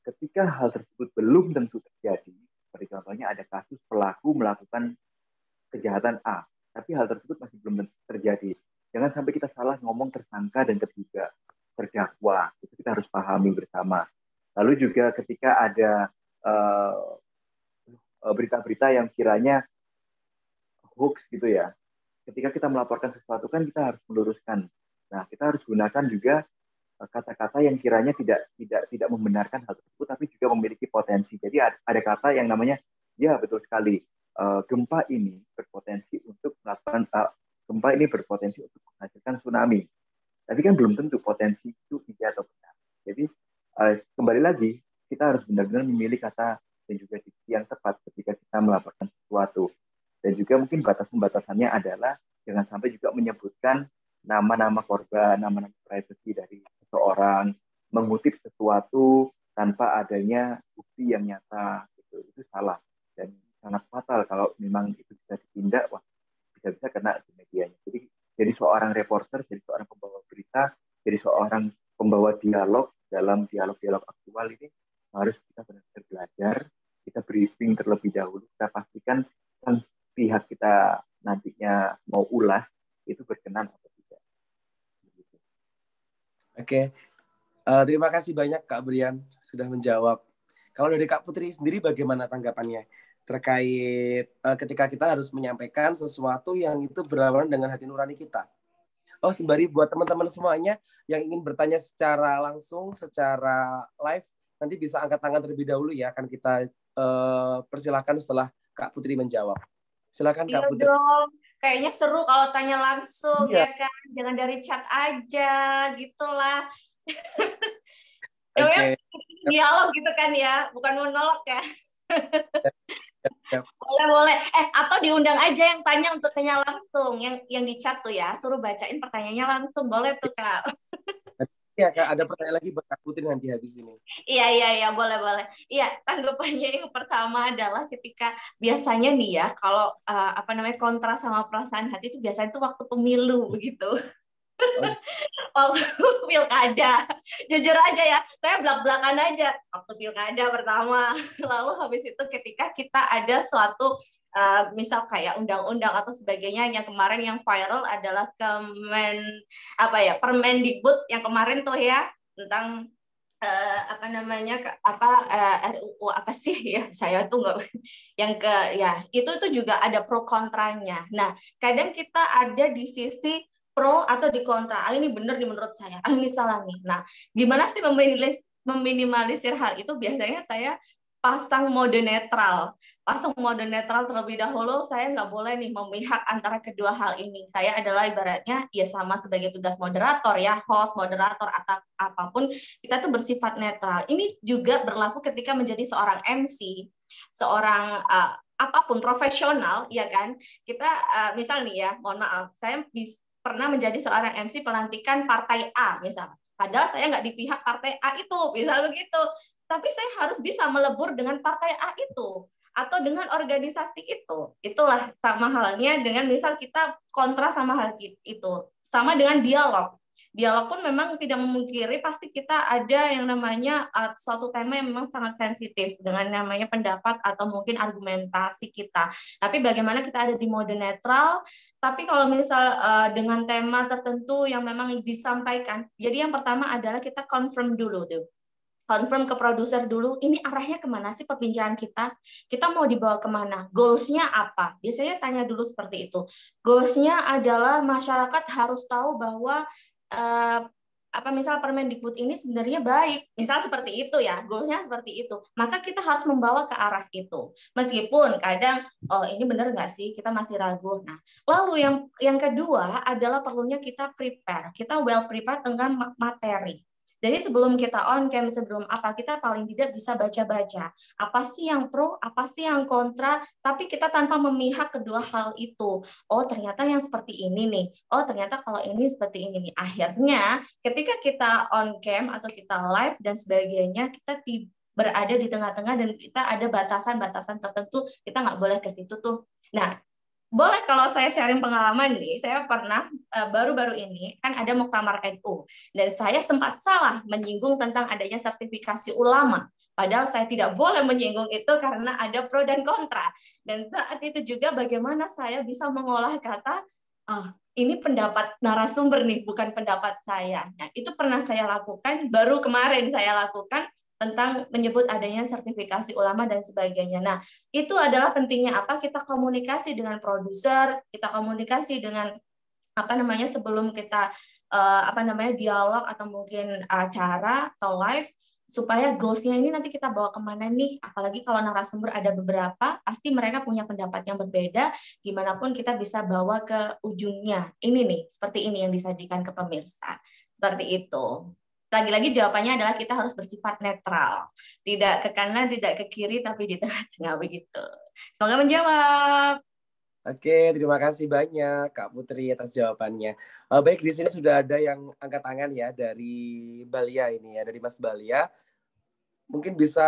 ketika hal tersebut belum tentu terjadi, seperti contohnya ada kasus pelaku melakukan kejahatan A, tapi hal tersebut masih belum terjadi. Jangan sampai kita salah ngomong tersangka dan terduga, terdakwa. Itu kita harus pahami bersama. Lalu juga ketika ada berita-berita yang kiranya hoax gitu ya, ketika kita melaporkan sesuatu kan kita harus meluruskan. Nah, kita harus gunakan juga kata-kata yang kiranya tidak membenarkan hal tersebut, tapi juga memiliki potensi. Jadi ada kata yang namanya, ya betul sekali, gempa ini berpotensi untuk menghasilkan tsunami. Tapi kan belum tentu potensi itu iya atau benar. Jadi kembali lagi, kita harus benar-benar memilih kata dan juga diksi yang tepat ketika kita melaporkan sesuatu. Dan juga mungkin batasan-batasannya adalah jangan sampai juga menyebutkan nama-nama korban, nama-nama privasi dari seseorang, mengutip sesuatu tanpa adanya bukti yang nyata. Itu salah dan sangat fatal kalau memang itu bisa ditindak, wah bisa-bisa kena di medianya. Jadi seorang reporter, jadi seorang pembawa berita, jadi seorang pembawa dialog dalam dialog-dialog aktual ini harus kita benar-benar belajar, kita briefing terlebih dahulu, kita pastikan pihak kita nantinya mau ulas itu berkenan atau tidak. Oke, terima kasih banyak Kak Brian sudah menjawab. Kalau dari Kak Putri sendiri bagaimana tanggapannya terkait ketika kita harus menyampaikan sesuatu yang itu berlawanan dengan hati nurani kita? Oh, sembari buat teman-teman semuanya yang ingin bertanya secara langsung, secara live, nanti bisa angkat tangan terlebih dahulu ya, akan kita persilakan setelah Kak Putri menjawab. Silakan Kak Putri. Dong. Kayaknya seru kalau tanya langsung ya kan, jangan dari chat aja, gitulah. Namanya dialog gitu kan ya, bukan monolog ya. Boleh. Atau diundang aja yang tanya untuk tanya langsung, yang di chat tuh ya, suruh bacain pertanyaannya langsung, boleh tuh Kak. Iya Kak, ada pertanyaan lagi buat Kak Putri nanti habis ini. Iya, boleh. Iya, tanggapannya yang pertama adalah ketika biasanya nih ya, kalau kontra sama perasaan hati itu biasanya itu waktu pemilu begitu. Waktu pilkada, jujur aja ya, saya belak-belakan aja waktu pilkada pertama. Lalu habis itu ketika kita ada suatu misal kayak undang-undang atau sebagainya, yang kemarin yang viral adalah Permendikbud yang kemarin tuh ya, tentang RUU apa sih ya, saya tuh nggak yang itu juga ada pro kontranya. Nah, kadang kita ada di sisi pro atau di kontra. Ini benar nih menurut saya, ini salah nih. Nah, gimana sih meminimalisir hal itu? Biasanya saya pasang mode netral terlebih dahulu. Saya nggak boleh nih memihak antara kedua hal ini. Saya adalah ibaratnya ya sama sebagai tugas moderator ya, host, moderator atau apapun, kita tuh bersifat netral. Ini juga berlaku ketika menjadi seorang MC, seorang apapun profesional, ya kan? Kita misal nih ya, mohon maaf, saya pernah menjadi seorang MC pelantikan partai A misal. Padahal saya nggak di pihak partai A itu, misal begitu. Tapi saya harus bisa melebur dengan partai A itu atau dengan organisasi itu. Itulah sama halnya dengan misal kita kontra sama hal itu. Sama dengan dialog. Dialog pun memang tidak memungkiri pasti kita ada yang namanya suatu tema yang memang sangat sensitif dengan namanya pendapat atau mungkin argumentasi kita. Tapi bagaimana kita ada di mode netral. Tapi kalau misal dengan tema tertentu yang memang disampaikan, jadi yang pertama adalah kita confirm dulu tuh. Confirm ke produser dulu, ini arahnya kemana sih perbincangan kita? Kita mau dibawa kemana? Goals-nya apa? Biasanya tanya dulu seperti itu. Goals-nya adalah masyarakat harus tahu bahwa misal Permendikbud ini sebenarnya baik, misal seperti itu ya, goals-nya seperti itu, maka kita harus membawa ke arah itu, meskipun kadang ini benar nggak sih, kita masih ragu. Nah, lalu yang kedua adalah perlunya kita prepare, kita well prepared dengan materi. Jadi sebelum kita on cam, sebelum kita paling tidak bisa baca-baca apa sih yang pro, apa sih yang kontra, tapi kita tanpa memihak kedua hal itu. Oh, ternyata yang seperti ini nih. Oh, ternyata kalau ini seperti ini nih. Akhirnya ketika kita on cam atau kita live dan sebagainya, kita berada di tengah-tengah dan kita ada batasan-batasan tertentu, kita nggak boleh ke situ tuh. Nah, boleh kalau saya sharing pengalaman nih, saya pernah baru-baru ini kan ada Muktamar NU dan saya sempat salah menyinggung tentang adanya sertifikasi ulama. Padahal saya tidak boleh menyinggung itu karena ada pro dan kontra. Dan saat itu juga bagaimana saya bisa mengolah kata, ini pendapat narasumber nih, bukan pendapat saya. Nah, itu pernah saya lakukan, baru kemarin saya lakukan tentang menyebut adanya sertifikasi ulama dan sebagainya. Nah, itu adalah pentingnya kita komunikasi dengan produser, kita komunikasi dengan sebelum kita dialog atau mungkin acara atau live, supaya goals-nya ini nanti kita bawa kemana nih, apalagi kalau narasumber ada beberapa, pasti mereka punya pendapat yang berbeda, gimana pun kita bisa bawa ke ujungnya, ini nih, seperti ini yang disajikan ke pemirsa, seperti itu. Lagi-lagi jawabannya adalah kita harus bersifat netral, tidak ke kanan, tidak ke kiri, tapi di tengah-tengah begitu. Semoga menjawab. Oke, terima kasih banyak Kak Putri atas jawabannya. Baik, di sini sudah ada yang angkat tangan ya dari Balia ini ya, dari Mas Balia. Mungkin bisa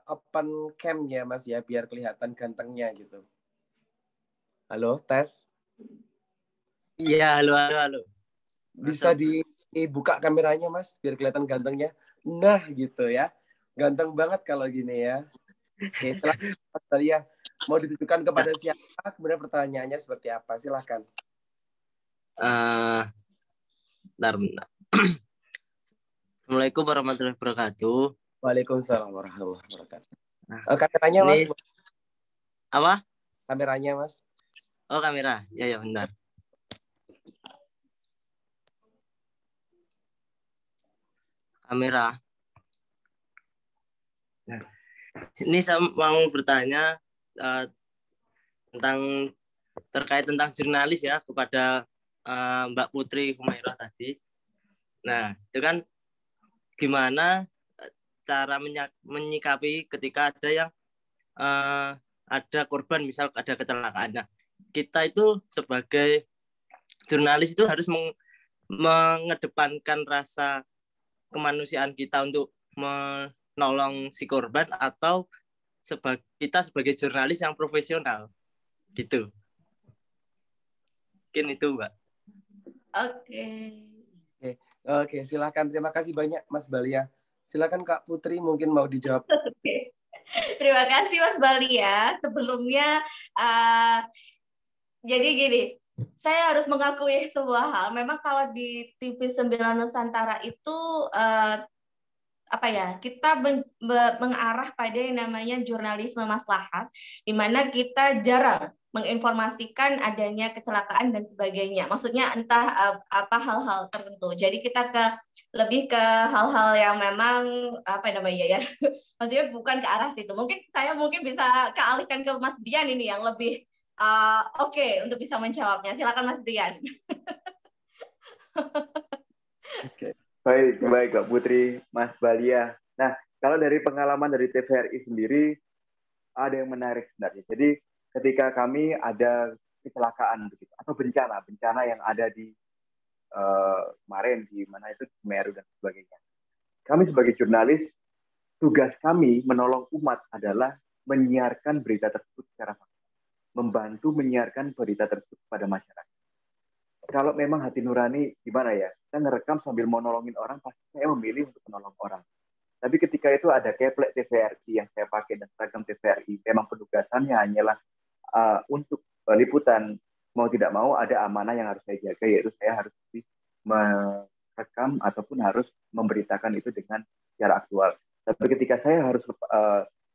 open cam-nya Mas ya, biar kelihatan gantengnya gitu. Halo, tes. Iya, halo. Bisa dibuka kameranya Mas, biar kelihatan gantengnya. Nah, gitu ya. Ganteng banget kalau gini ya. Oke, silahkan Mas Balia. Mau ditujukan kepada siapa? Kemudian pertanyaannya seperti apa? Silahkan. Bentar. Assalamualaikum warahmatullahi wabarakatuh. Waalaikumsalam warahmatullahi wabarakatuh. Kameranya Mas. Apa? Kameranya Mas. Oh, kamera. Ya, bentar. Kamera. Nah, ini saya mau bertanya terkait tentang jurnalis ya kepada Mbak Putri Humairah tadi. Nah, itu kan gimana cara menyikapi ketika ada yang ada korban, misal ada kecelakaan. Nah, kita itu sebagai jurnalis itu harus mengedepankan rasa kemanusiaan kita untuk menolong si korban, atau kita sebagai jurnalis yang profesional gitu. Mungkin itu, Mbak. Oke, silakan. Terima kasih banyak Mas Balia. Silakan Kak Putri, mungkin mau dijawab. Terima kasih Mas Balia. Sebelumnya jadi gini, saya harus mengakui sebuah hal. Memang kalau di TV9 Nusantara itu kita mengarah pada yang namanya jurnalisme maslahat, di mana kita jarang menginformasikan adanya kecelakaan dan sebagainya. Maksudnya entah hal-hal tertentu. Jadi kita lebih ke hal-hal yang memang maksudnya bukan ke arah situ. Saya bisa kealihkan ke Mas Brian ini yang lebih oke untuk bisa menjawabnya. Silakan Mas Brian. Oke. Baik Kak Putri, Mas Balia. Nah, kalau dari pengalaman dari TVRI sendiri, ada yang menarik sebenarnya. Jadi ketika kami ada kecelakaan begitu, atau bencana yang ada di kemarin di mana itu Semeru dan sebagainya. Kami sebagai jurnalis, tugas kami menolong umat adalah menyiarkan berita tersebut secara fakta, membantu menyiarkan berita tersebut kepada masyarakat. Kalau memang hati nurani gimana ya, saya ngerekam sambil mau nolongin orang, pasti saya memilih untuk menolong orang. Tapi ketika itu ada keplek TVRI yang saya pakai dan seragam TVRI, memang penugasannya hanyalah untuk liputan, mau tidak mau ada amanah yang harus saya jaga, yaitu saya harus merekam ataupun harus memberitakan itu dengan secara aktual. Tapi ketika saya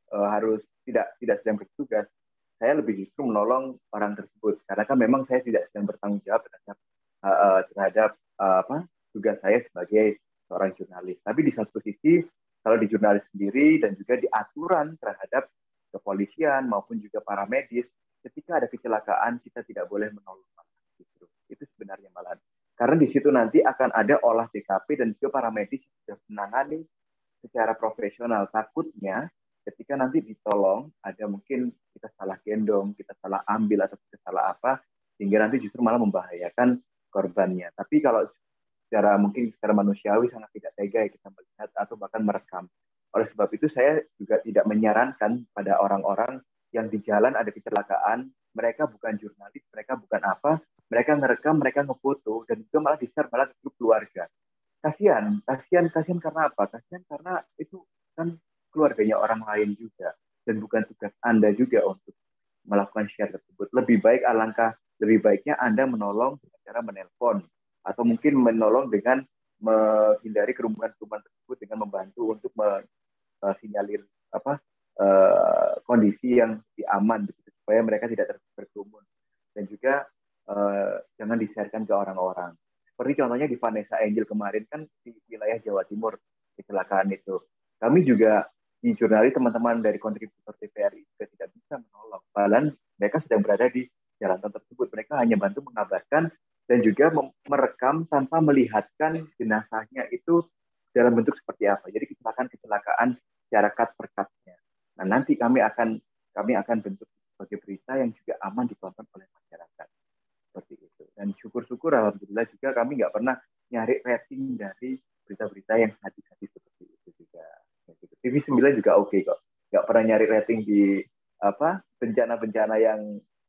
harus tidak sedang bertugas, saya lebih justru menolong orang tersebut, karena kan memang saya tidak sedang bertanggung jawab terhadap tugas saya sebagai seorang jurnalis. Tapi di satu sisi, kalau di jurnalis sendiri dan juga di aturan terhadap kepolisian maupun juga para medis, ketika ada kecelakaan kita tidak boleh menolong orang. Itu sebenarnya malah. Karena di situ nanti akan ada olah TKP dan juga para medis yang sudah menangani secara profesional. Takutnya ketika nanti ditolong, ada mungkin kita salah gendong, kita salah ambil, atau kita salah apa, sehingga nanti justru malah membahayakan korbannya. Tapi kalau secara manusiawi sangat tidak tega kita melihat atau bahkan merekam. Oleh sebab itu saya juga tidak menyarankan pada orang-orang yang di jalan ada kecelakaan, mereka bukan jurnalis, mereka bukan apa, mereka ngerekam, mereka ngefoto, dan juga malah di-share malah ke grup keluarga. Kasihan karena apa? Kasihan karena itu kan keluarganya orang lain juga, dan bukan tugas Anda juga untuk melakukan share tersebut. Lebih baiknya Anda menolong dengan cara menelpon, atau mungkin menolong dengan menghindari kerumunan-kerumunan tersebut dengan membantu untuk mensinyalir kondisi yang lebih aman begitu, supaya mereka tidak berkerumun, dan juga jangan di-sharekan ke orang-orang. Seperti contohnya di Vanessa Angel kemarin kan di wilayah Jawa Timur kecelakaan itu. Kami juga di jurnalis, teman-teman dari kontributor TVRI juga tidak bisa menolong. Bahkan mereka sedang berada di jalan tol tersebut. Mereka hanya bantu mengabarkan dan juga merekam tanpa melihatkan jenazahnya itu dalam bentuk seperti apa. Jadi kecelakaan secara cut per cut-nya. Nah, nanti kami akan bentuk sebagai berita yang juga aman ditonton oleh masyarakat. Seperti itu. Dan syukur-syukur alhamdulillah juga kami nggak pernah nyari rating dari berita-berita yang hati-hati seperti itu juga. TV9 juga oke kok. Nggak pernah nyari rating di bencana-bencana yang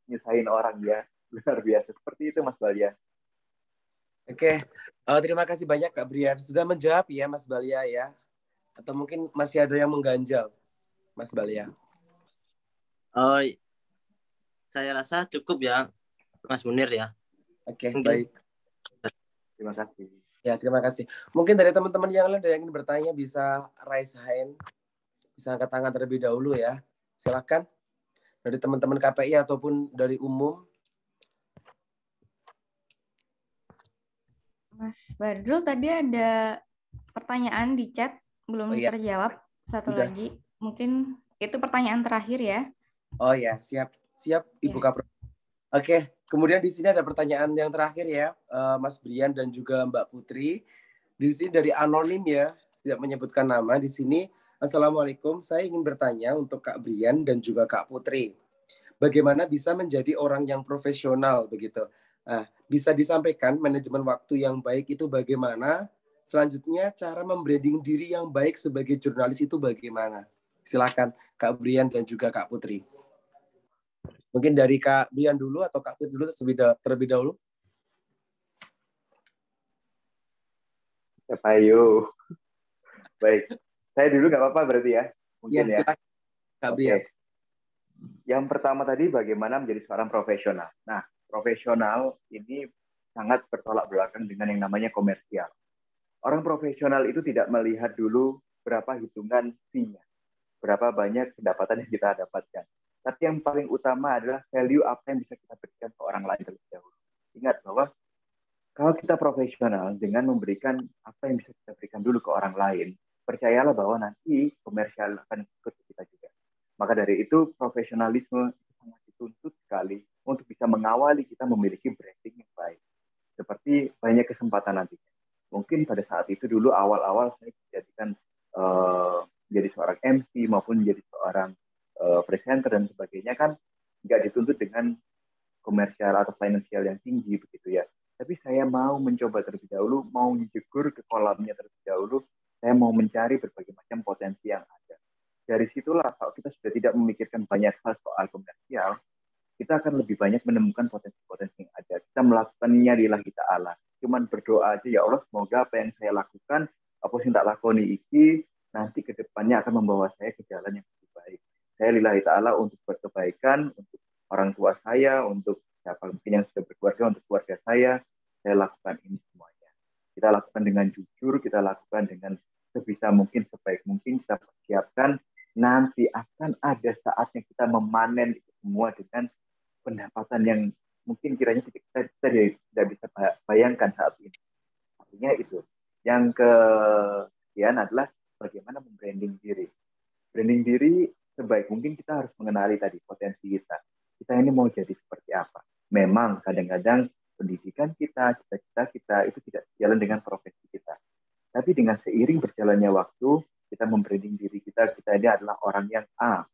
nyusahin orang ya. Luar biasa. Seperti itu Mas Balia. Oke. Terima kasih banyak Kak Brian. Sudah menjawab ya Mas Balia ya. Atau mungkin masih ada yang mengganjal Mas Balia? Saya rasa cukup ya Mas Munir ya. Oke, baik. Terima kasih. Ya, terima kasih. Mungkin dari teman-teman yang lain yang ingin bertanya bisa raise hand, bisa angkat tangan terlebih dahulu ya. Silakan. Dari teman-teman KPI ataupun dari umum. Mas Badrul, tadi ada pertanyaan di chat belum terjawab. Satu Sudah. lagi. Mungkin itu pertanyaan terakhir ya. Oh ya, siap Ibu Kapro. Oke, kemudian di sini ada pertanyaan yang terakhir ya, Mas Brian dan juga Mbak Putri. Di sini dari anonim ya, tidak menyebutkan nama. Di sini Assalamualaikum, saya ingin bertanya untuk Kak Brian dan juga Kak Putri. Bagaimana bisa menjadi orang yang profesional begitu? Nah, bisa disampaikan manajemen waktu yang baik itu bagaimana? Selanjutnya, cara membranding diri yang baik sebagai jurnalis itu bagaimana? Silakan Kak Brian dan juga Kak Putri. Mungkin dari Kak Brian dulu atau Kak Putri dulu terlebih dahulu. Ayo. Baik. Saya dulu nggak apa-apa berarti ya? Mungkin ya. Silakan Kak Brian. Yang pertama tadi bagaimana menjadi seorang profesional. Nah, profesional ini sangat bertolak belakang dengan yang namanya komersial. Orang profesional itu tidak melihat dulu berapa hitungan fee-nya, berapa banyak pendapatan yang kita dapatkan. Tapi yang paling utama adalah value apa yang bisa kita berikan ke orang lain terlebih dahulu. Ingat bahwa kalau kita profesional dengan memberikan apa yang bisa kita berikan dulu ke orang lain, percayalah bahwa nanti komersial akan ikut kita juga. Maka dari itu profesionalisme sangat dituntut sekali untuk bisa mengawali kita memiliki branding yang baik. Seperti banyak kesempatan nanti. Mungkin pada saat itu dulu awal-awal saya dijadikan menjadi seorang MC maupun menjadi seorang presenter dan sebagainya kan nggak dituntut dengan komersial atau finansial yang tinggi begitu ya. Tapi saya mau mencoba terlebih dahulu, mau menjegur ke kolamnya terlebih dahulu, saya mau mencari berbagai macam potensi yang ada. Dari situlah kalau kita sudah tidak memikirkan banyak hal soal komersial, kita akan lebih banyak menemukan potensi-potensi yang ada. Kita melakukannya lillahi ta'ala. Cuman berdoa aja, ya Allah semoga apa yang saya lakukan, apa yang tak lakoni iki, nanti ke depannya akan membawa saya ke jalan yang lebih baik. Saya lillahi ta'ala untuk berkebaikan, untuk orang tua saya, untuk siapa mungkin yang sudah berkeluarga, untuk keluarga saya lakukan ini semuanya. Kita lakukan dengan jujur, kita lakukan dengan sebisa mungkin, sebaik mungkin, kita persiapkan, nanti akan ada saatnya kita memanen itu semua dengan pendapatan yang mungkin kiranya kita tidak bisa bayangkan saat ini. Artinya itu. Yang kemudian adalah bagaimana membranding diri. Branding diri sebaik mungkin kita harus mengenali tadi potensi kita. Kita ini mau jadi seperti apa. Memang kadang-kadang pendidikan kita, cita-cita kita itu tidak sejalan dengan profesi kita. Tapi dengan seiring berjalannya waktu, kita membranding diri kita ini adalah orang yang A.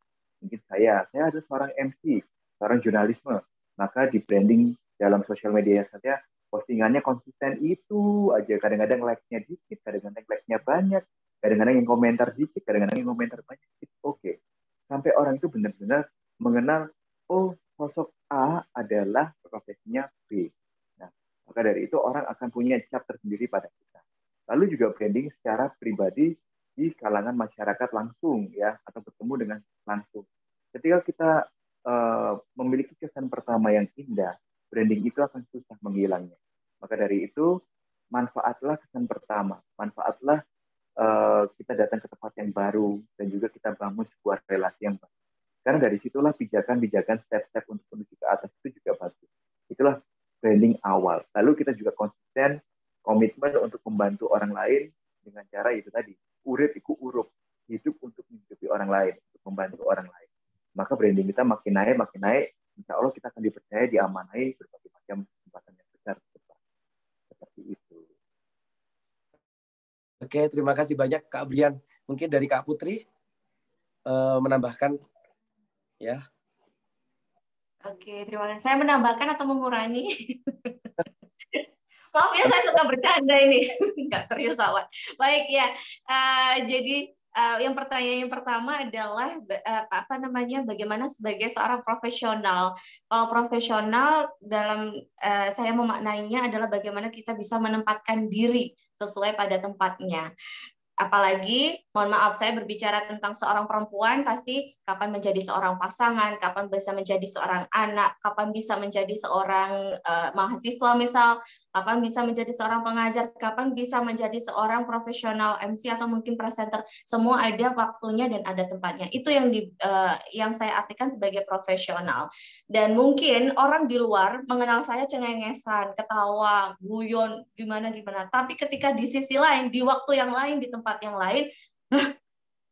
Mungkin saya adalah seorang MC, seorang jurnalisme. Maka di branding dalam sosial media saja, postingannya konsisten itu aja. Kadang-kadang like-nya dikit, kadang-kadang like-nya banyak, kadang-kadang yang komentar dikit, kadang-kadang yang komentar banyak. Oke. Sampai orang itu benar-benar mengenal, oh sosok A adalah profesinya B. Nah, maka dari itu orang akan punya cap tersendiri pada kita. Lalu juga branding secara pribadi di kalangan masyarakat langsung ya, atau bertemu dengan langsung. Ketika kita memiliki kesan pertama yang indah, branding itu akan susah menghilangnya. Maka dari itu, manfaatlah kesan pertama, manfaatlah kita datang ke tempat yang baru, dan juga kita bangun sebuah relasi yang baru. Karena dari situlah pijakan-pijakan step-step untuk menuju ke atas itu juga bagus. Itulah branding awal. Lalu kita juga konsisten, komitmen untuk membantu orang lain dengan cara itu tadi, urip iku urup, hidup untuk menghidupi orang lain, untuk membantu orang lain. Maka branding kita makin naik, insya Allah kita akan dipercaya, diamanai berbagai macam kesempatan yang besar. Seperti itu. Oke, terima kasih banyak Kak Brian. Mungkin dari Kak Putri menambahkan ya. Oke, terima kasih. Saya menambahkan atau mengurangi? Maaf ya, saya suka bercanda ini. Nggak serius awal. Baik ya, jadi yang pertanyaan yang pertama adalah bagaimana sebagai seorang profesional. Kalau profesional dalam saya memaknainya adalah bagaimana kita bisa menempatkan diri sesuai pada tempatnya. Apalagi, mohon maaf, saya berbicara tentang seorang perempuan, pasti kapan menjadi seorang pasangan, kapan bisa menjadi seorang anak, kapan bisa menjadi seorang mahasiswa misal, kapan bisa menjadi seorang pengajar, kapan bisa menjadi seorang profesional MC atau mungkin presenter. Semua ada waktunya dan ada tempatnya. Itu yang saya artikan sebagai profesional. Dan mungkin orang di luar mengenal saya cengengesan, ketawa, guyon, gimana. Tapi ketika di sisi lain, di waktu yang lain, di tempat yang lain,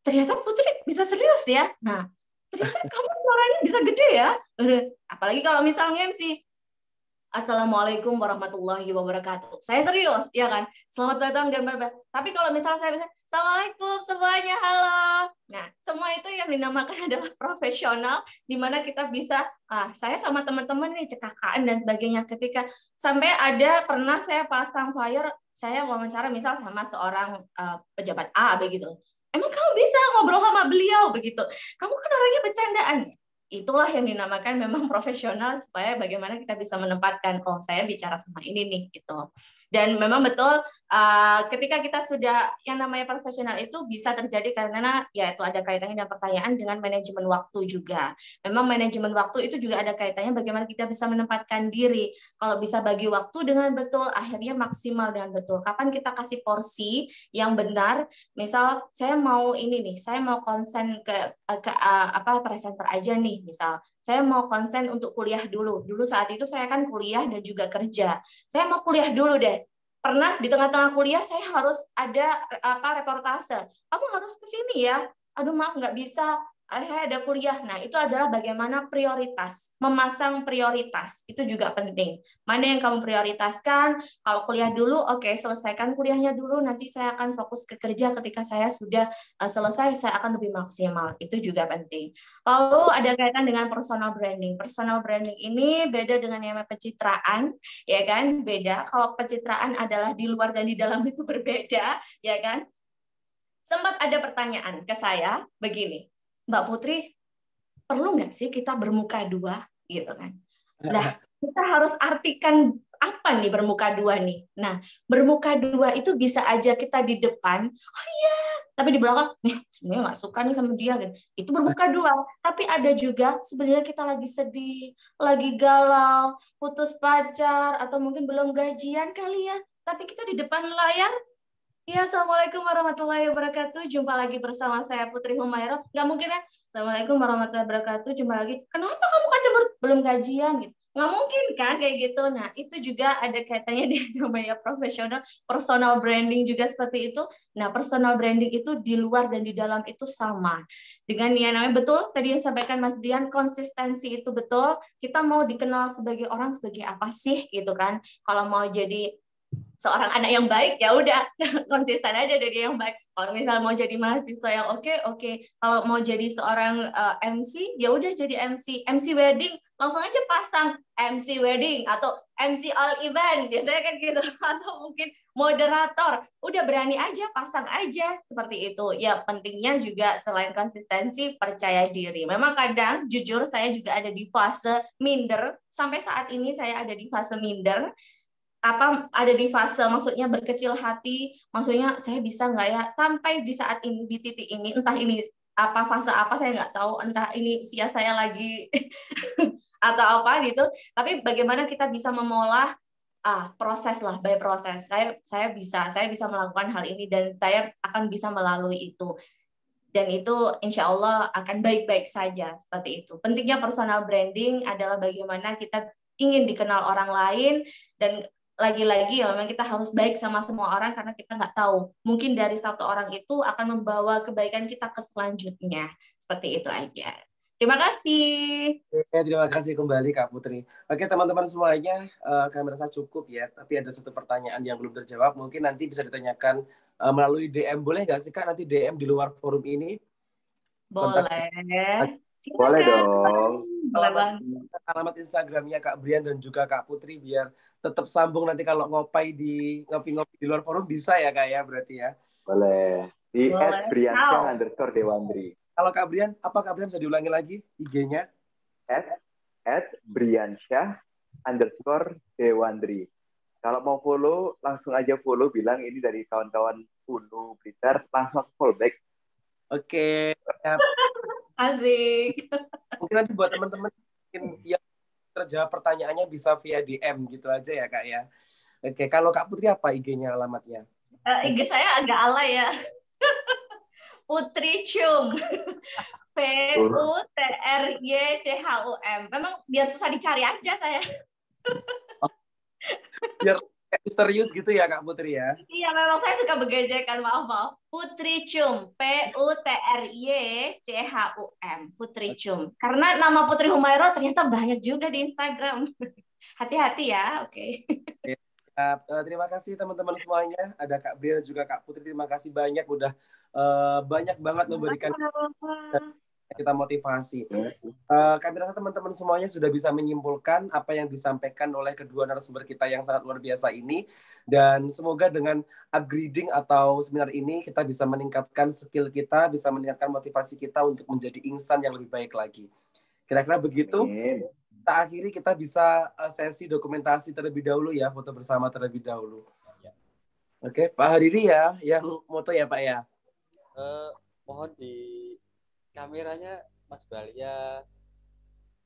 ternyata Putri bisa serius ya. Nah, ternyata kamu suaranya bisa gede ya. Apalagi kalau misalnya MC, Assalamualaikum warahmatullahi wabarakatuh. Saya serius, ya kan? Selamat datang dan bye-bye. Tapi kalau misalnya saya bisa, Assalamualaikum semuanya, halo. Nah, semua itu yang dinamakan adalah profesional, di mana kita bisa, saya sama teman-teman nih cekakaan dan sebagainya. Ketika sampai pernah saya pasang flyer, saya wawancara misal sama seorang pejabat A begitu. Emang kamu bisa ngobrol sama beliau begitu? Kamu kan orangnya bercandaan. Itulah yang dinamakan memang profesional, supaya bagaimana kita bisa menempatkan, oh saya bicara sama ini nih gitu. Dan memang betul ketika kita sudah yang namanya profesional itu bisa terjadi karena ya itu ada kaitannya dengan pertanyaan dengan manajemen waktu juga. Memang manajemen waktu itu juga ada kaitannya bagaimana kita bisa menempatkan diri. Kalau bisa bagi waktu dengan betul, akhirnya maksimal dengan betul. Kapan kita kasih porsi yang benar? Misal saya mau ini nih, saya mau konsen ke presenter aja nih. Misal saya mau konsen untuk kuliah dulu. Dulu saat itu saya kan kuliah dan juga kerja. Saya mau kuliah dulu deh. Pernah di tengah-tengah kuliah saya harus ada reportase. Kamu harus ke sini ya. Aduh maaf nggak bisa. Saya ada kuliah. Nah, itu adalah bagaimana prioritas, memasang prioritas. Itu juga penting. Mana yang kamu prioritaskan? Kalau kuliah dulu, oke, selesaikan kuliahnya dulu. Nanti saya akan fokus ke kerja ketika saya sudah selesai, saya akan lebih maksimal. Itu juga penting. Lalu ada kaitan dengan personal branding. Personal branding ini beda dengan yang namanya pencitraan, ya kan? Beda. Kalau pencitraan adalah di luar dan di dalam itu berbeda, ya kan? Sempat ada pertanyaan ke saya begini, Mbak Putri, perlu nggak sih kita bermuka dua, gitu kan? Nah, kita harus artikan apa nih bermuka dua nih. Nah, bermuka dua itu bisa aja kita di depan, oh iya, tapi di belakang, nih sebenarnya nggak suka nih sama dia, gitu. Itu bermuka dua. Tapi ada juga sebenarnya kita lagi sedih, lagi galau, putus pacar, atau mungkin belum gajian kali ya. Tapi kita di depan layar. Ya, Assalamualaikum warahmatullahi wabarakatuh. Jumpa lagi bersama saya Putri Humairah. Nggak mungkin ya. Assalamualaikum warahmatullahi wabarakatuh. Jumpa lagi. Kenapa kamu kan cemburu? Belum gajian gitu. Nggak mungkin kan kayak gitu. Nah, itu juga ada kaitannya dengan namanya profesional, personal branding juga seperti itu. Nah, personal branding itu di luar dan di dalam itu sama. Dengan yang namanya betul tadi yang sampaikan Mas Brian, konsistensi itu betul. Kita mau dikenal sebagai orang sebagai apa sih gitu kan? Kalau mau jadi seorang anak yang baik, ya udah konsisten aja jadi yang baik. Kalau misal mau jadi mahasiswa yang oke. Kalau mau jadi seorang MC, ya udah jadi MC wedding, langsung aja pasang MC wedding atau MC all event, biasanya kan gitu. Atau mungkin moderator, udah berani aja, pasang aja seperti itu. Ya pentingnya juga selain konsistensi, percaya diri. Memang kadang jujur saya juga ada di fase minder. Sampai saat ini saya ada di fase minder. Ada di fase maksudnya berkecil hati, maksudnya saya bisa nggak ya sampai di saat ini, di titik ini, entah ini fase apa saya nggak tahu, entah ini usia saya lagi atau apa gitu, tapi bagaimana kita bisa memolah proses lah, by proses. Saya bisa melakukan hal ini dan saya akan bisa melalui itu, dan itu insya Allah akan baik-baik saja. Seperti itu. Pentingnya personal branding adalah bagaimana kita ingin dikenal orang lain, dan lagi-lagi ya memang kita harus baik sama semua orang karena kita nggak tahu, mungkin dari satu orang itu akan membawa kebaikan kita ke selanjutnya. Seperti itu aja. Terima kasih. Terima kasih kembali Kak Putri. Oke teman-teman semuanya, kami rasa cukup ya. Tapi ada satu pertanyaan yang belum terjawab. Mungkin nanti bisa ditanyakan melalui DM. Boleh nggak sih Kak nanti DM di luar forum ini? Boleh. Boleh dong. Alamat Instagramnya Kak Brian dan juga Kak Putri biar tetap sambung nanti kalau ngopi di luar forum bisa ya Kak ya berarti ya. Boleh. Di @briansyah_dewandri. Kalau Kak Brian, apa Kak Brian bisa diulangi lagi IG-nya? @briansyah_dewandri. Kalau mau follow, langsung aja follow, bilang ini dari kawan-kawan Unu Blitar, langsung follow back. Oke. Asik. Mungkin nanti buat teman-teman yang terjawab pertanyaannya bisa via DM gitu aja ya Kak ya. Oke, kalau Kak Putri apa IG-nya alamatnya? IG saya agak alay ya. Putri Cum. PUTRYCHUM. Memang biar susah dicari aja saya. Biar misterius gitu ya Kak Putri ya. Iya, memang saya suka begejekan, maaf. Putri Cum, PUTRYCHUM, Putri Cum. Karena nama Putri Humairah ternyata banyak juga di Instagram. Hati-hati ya, oke. Terima kasih teman-teman semuanya. Ada Kak Brian juga Kak Putri. Terima kasih banyak udah banyak banget memberikan kita motivasi. Kami rasa teman-teman semuanya sudah bisa menyimpulkan apa yang disampaikan oleh kedua narasumber kita yang sangat luar biasa ini. Dan semoga dengan upgrading atau seminar ini kita bisa meningkatkan skill kita, bisa meningkatkan motivasi kita untuk menjadi insan yang lebih baik lagi. Kira-kira begitu. Kita akhiri, kita bisa sesi dokumentasi terlebih dahulu ya, foto bersama terlebih dahulu. Oke, Pak Hariri ya, yang moto ya Pak ya. Mohon di kameranya Mas Balia,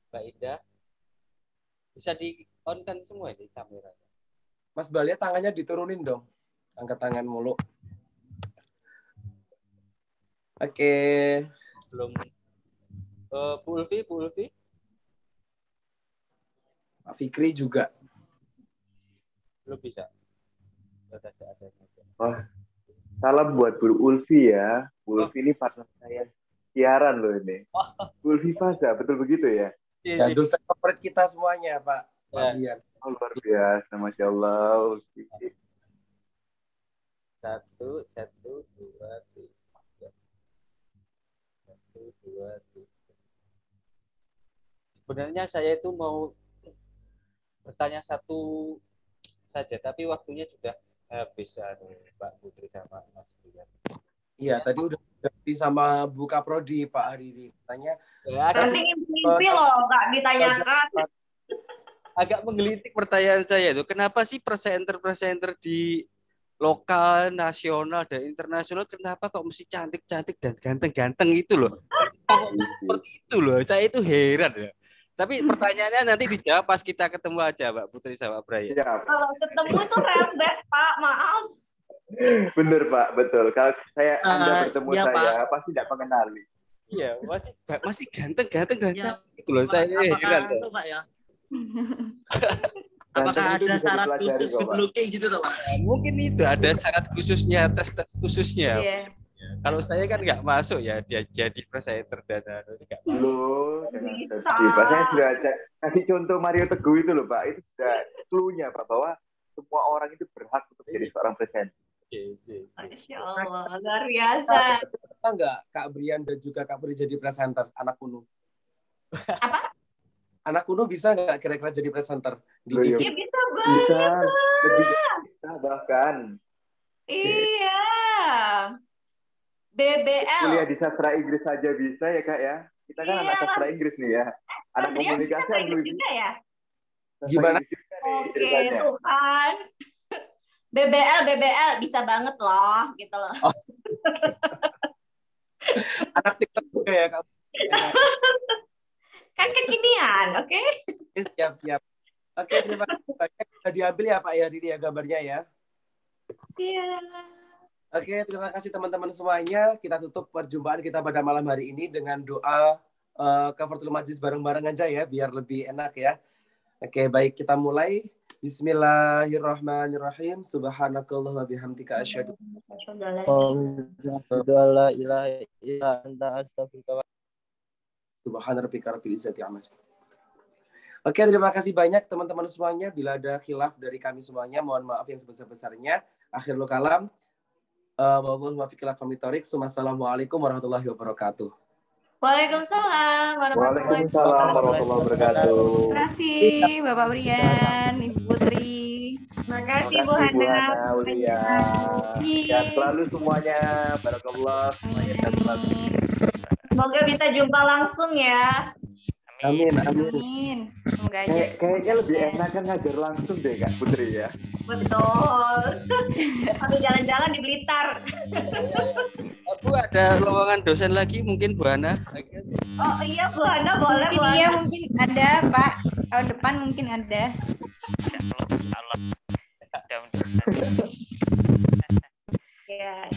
Mbak Indah, bisa di on kan semua ini kameranya. Mas Balia tangannya diturunin dong, angkat tangan mulu. Oke. Belum. Bu Ulfi. Pak Fikri juga. Belum bisa. Wah, salam buat Bu Ulfi ya. Bu Ulfi ini partner saya siaran loh ini. Bu Ulfi Faza, betul begitu ya? Ya, dosen favorit kita semuanya, Pak. Ya. Oh, luar biasa, Masya Allah. Satu, dua, tiga. 1, 2, 3. Sebenarnya saya itu mau bertanya satu saja, tapi waktunya sudah habis, Mbak Putri sama Mas Brian. Iya, tadi udah sama Bu Kaprodi, Pak Hariri. Tanya. Nanti ngimpi loh, Kak, ditanyakan. Agak menggelitik pertanyaan saya itu. Kenapa sih presenter di lokal, nasional, dan internasional, kenapa kok mesti cantik-cantik dan ganteng-ganteng itu loh? Kok seperti itu loh? Saya itu heran ya. Tapi pertanyaannya nanti dijawab pas kita ketemu aja, Mbak Putri sama Brian. Ya. Kalau ketemu itu rembes, Pak. Maaf. Bener, Pak. Betul. Kalau Anda bertemu ya, saya, pasti tidak mengenali. Iya, masih ganteng Ya, itu loh. Saya heran. Itu, Pak ya? Apakah ada syarat khusus good looking gitu, Pak? Mungkin itu ada syarat khususnya, tes khususnya. Yeah. Kalau saya kan nggak masuk ya, dia jadi presenter dan nggak masuk. Loh, jangan sedih, Pak. Saya sudah kasih contoh Mario Teguh itu loh, Pak. Itu sudah clue-nya, Pak, bahwa semua orang itu berhak untuk jadi seorang presenter. Masya Allah, luar biasa. Bisa nggak Kak Brian dan juga Kak Putri jadi presenter anak kuno? Apa? Anak kuno bisa nggak kira-kira jadi presenter di Loh, TV? Ya bisa banget. Bisa, lebih bisa bahkan. Iya. BBL. Kuliah di sastra Inggris saja bisa ya, Kak ya. Kita kan anak sastra Inggris nih ya. Anak komunikasi harus lebih juga ya? Gimana? Oke, Tuhan. BBL bisa banget loh, gitu loh. Oh. Anak TikTok juga ya, Kak. Kan kekinian, oke? Siap. Oke, terima kasih banyak. Sudah diambil ya, Pak ya, ini ya gambarnya ya. Iya. Oke, terima kasih teman-teman semuanya. Kita tutup perjumpaan kita pada malam hari ini dengan doa kafaratul majlis bareng-bareng aja ya, biar lebih enak ya. Oke, baik, kita mulai. Bismillahirrahmanirrahim. Subhanakallahumma bihamdika asyhadu la ilaha illa anta astaghfiruka. Subhana rabbika rabbil izzati amma yasifun. Oke, terima kasih banyak teman-teman semuanya. Bila ada khilaf dari kami semuanya, mohon maaf yang sebesar-besarnya. Akhirul kalam. Wassalamualaikum warahmatullahi wabarakatuh. Waalaikumsalam warahmatullahi wabarakatuh. Terima kasih Bapak Brian, Ibu Putri. Terima kasih Bu Hana. Ulia. Sehat selalu semuanya. Barakallah. Semuanya sehat selalu. Semoga bisa jumpa langsung ya. Amin. Semoga aja. Kayaknya lebih enak kan ngajar langsung deh, Kak Putri ya. Betul. Sambil jalan-jalan di Blitar. Bu, ada lowongan dosen lagi mungkin Bu Hana? Oh iya Bu Hana, boleh. Iya mungkin ada Pak. Tahun depan mungkin ada. Ya.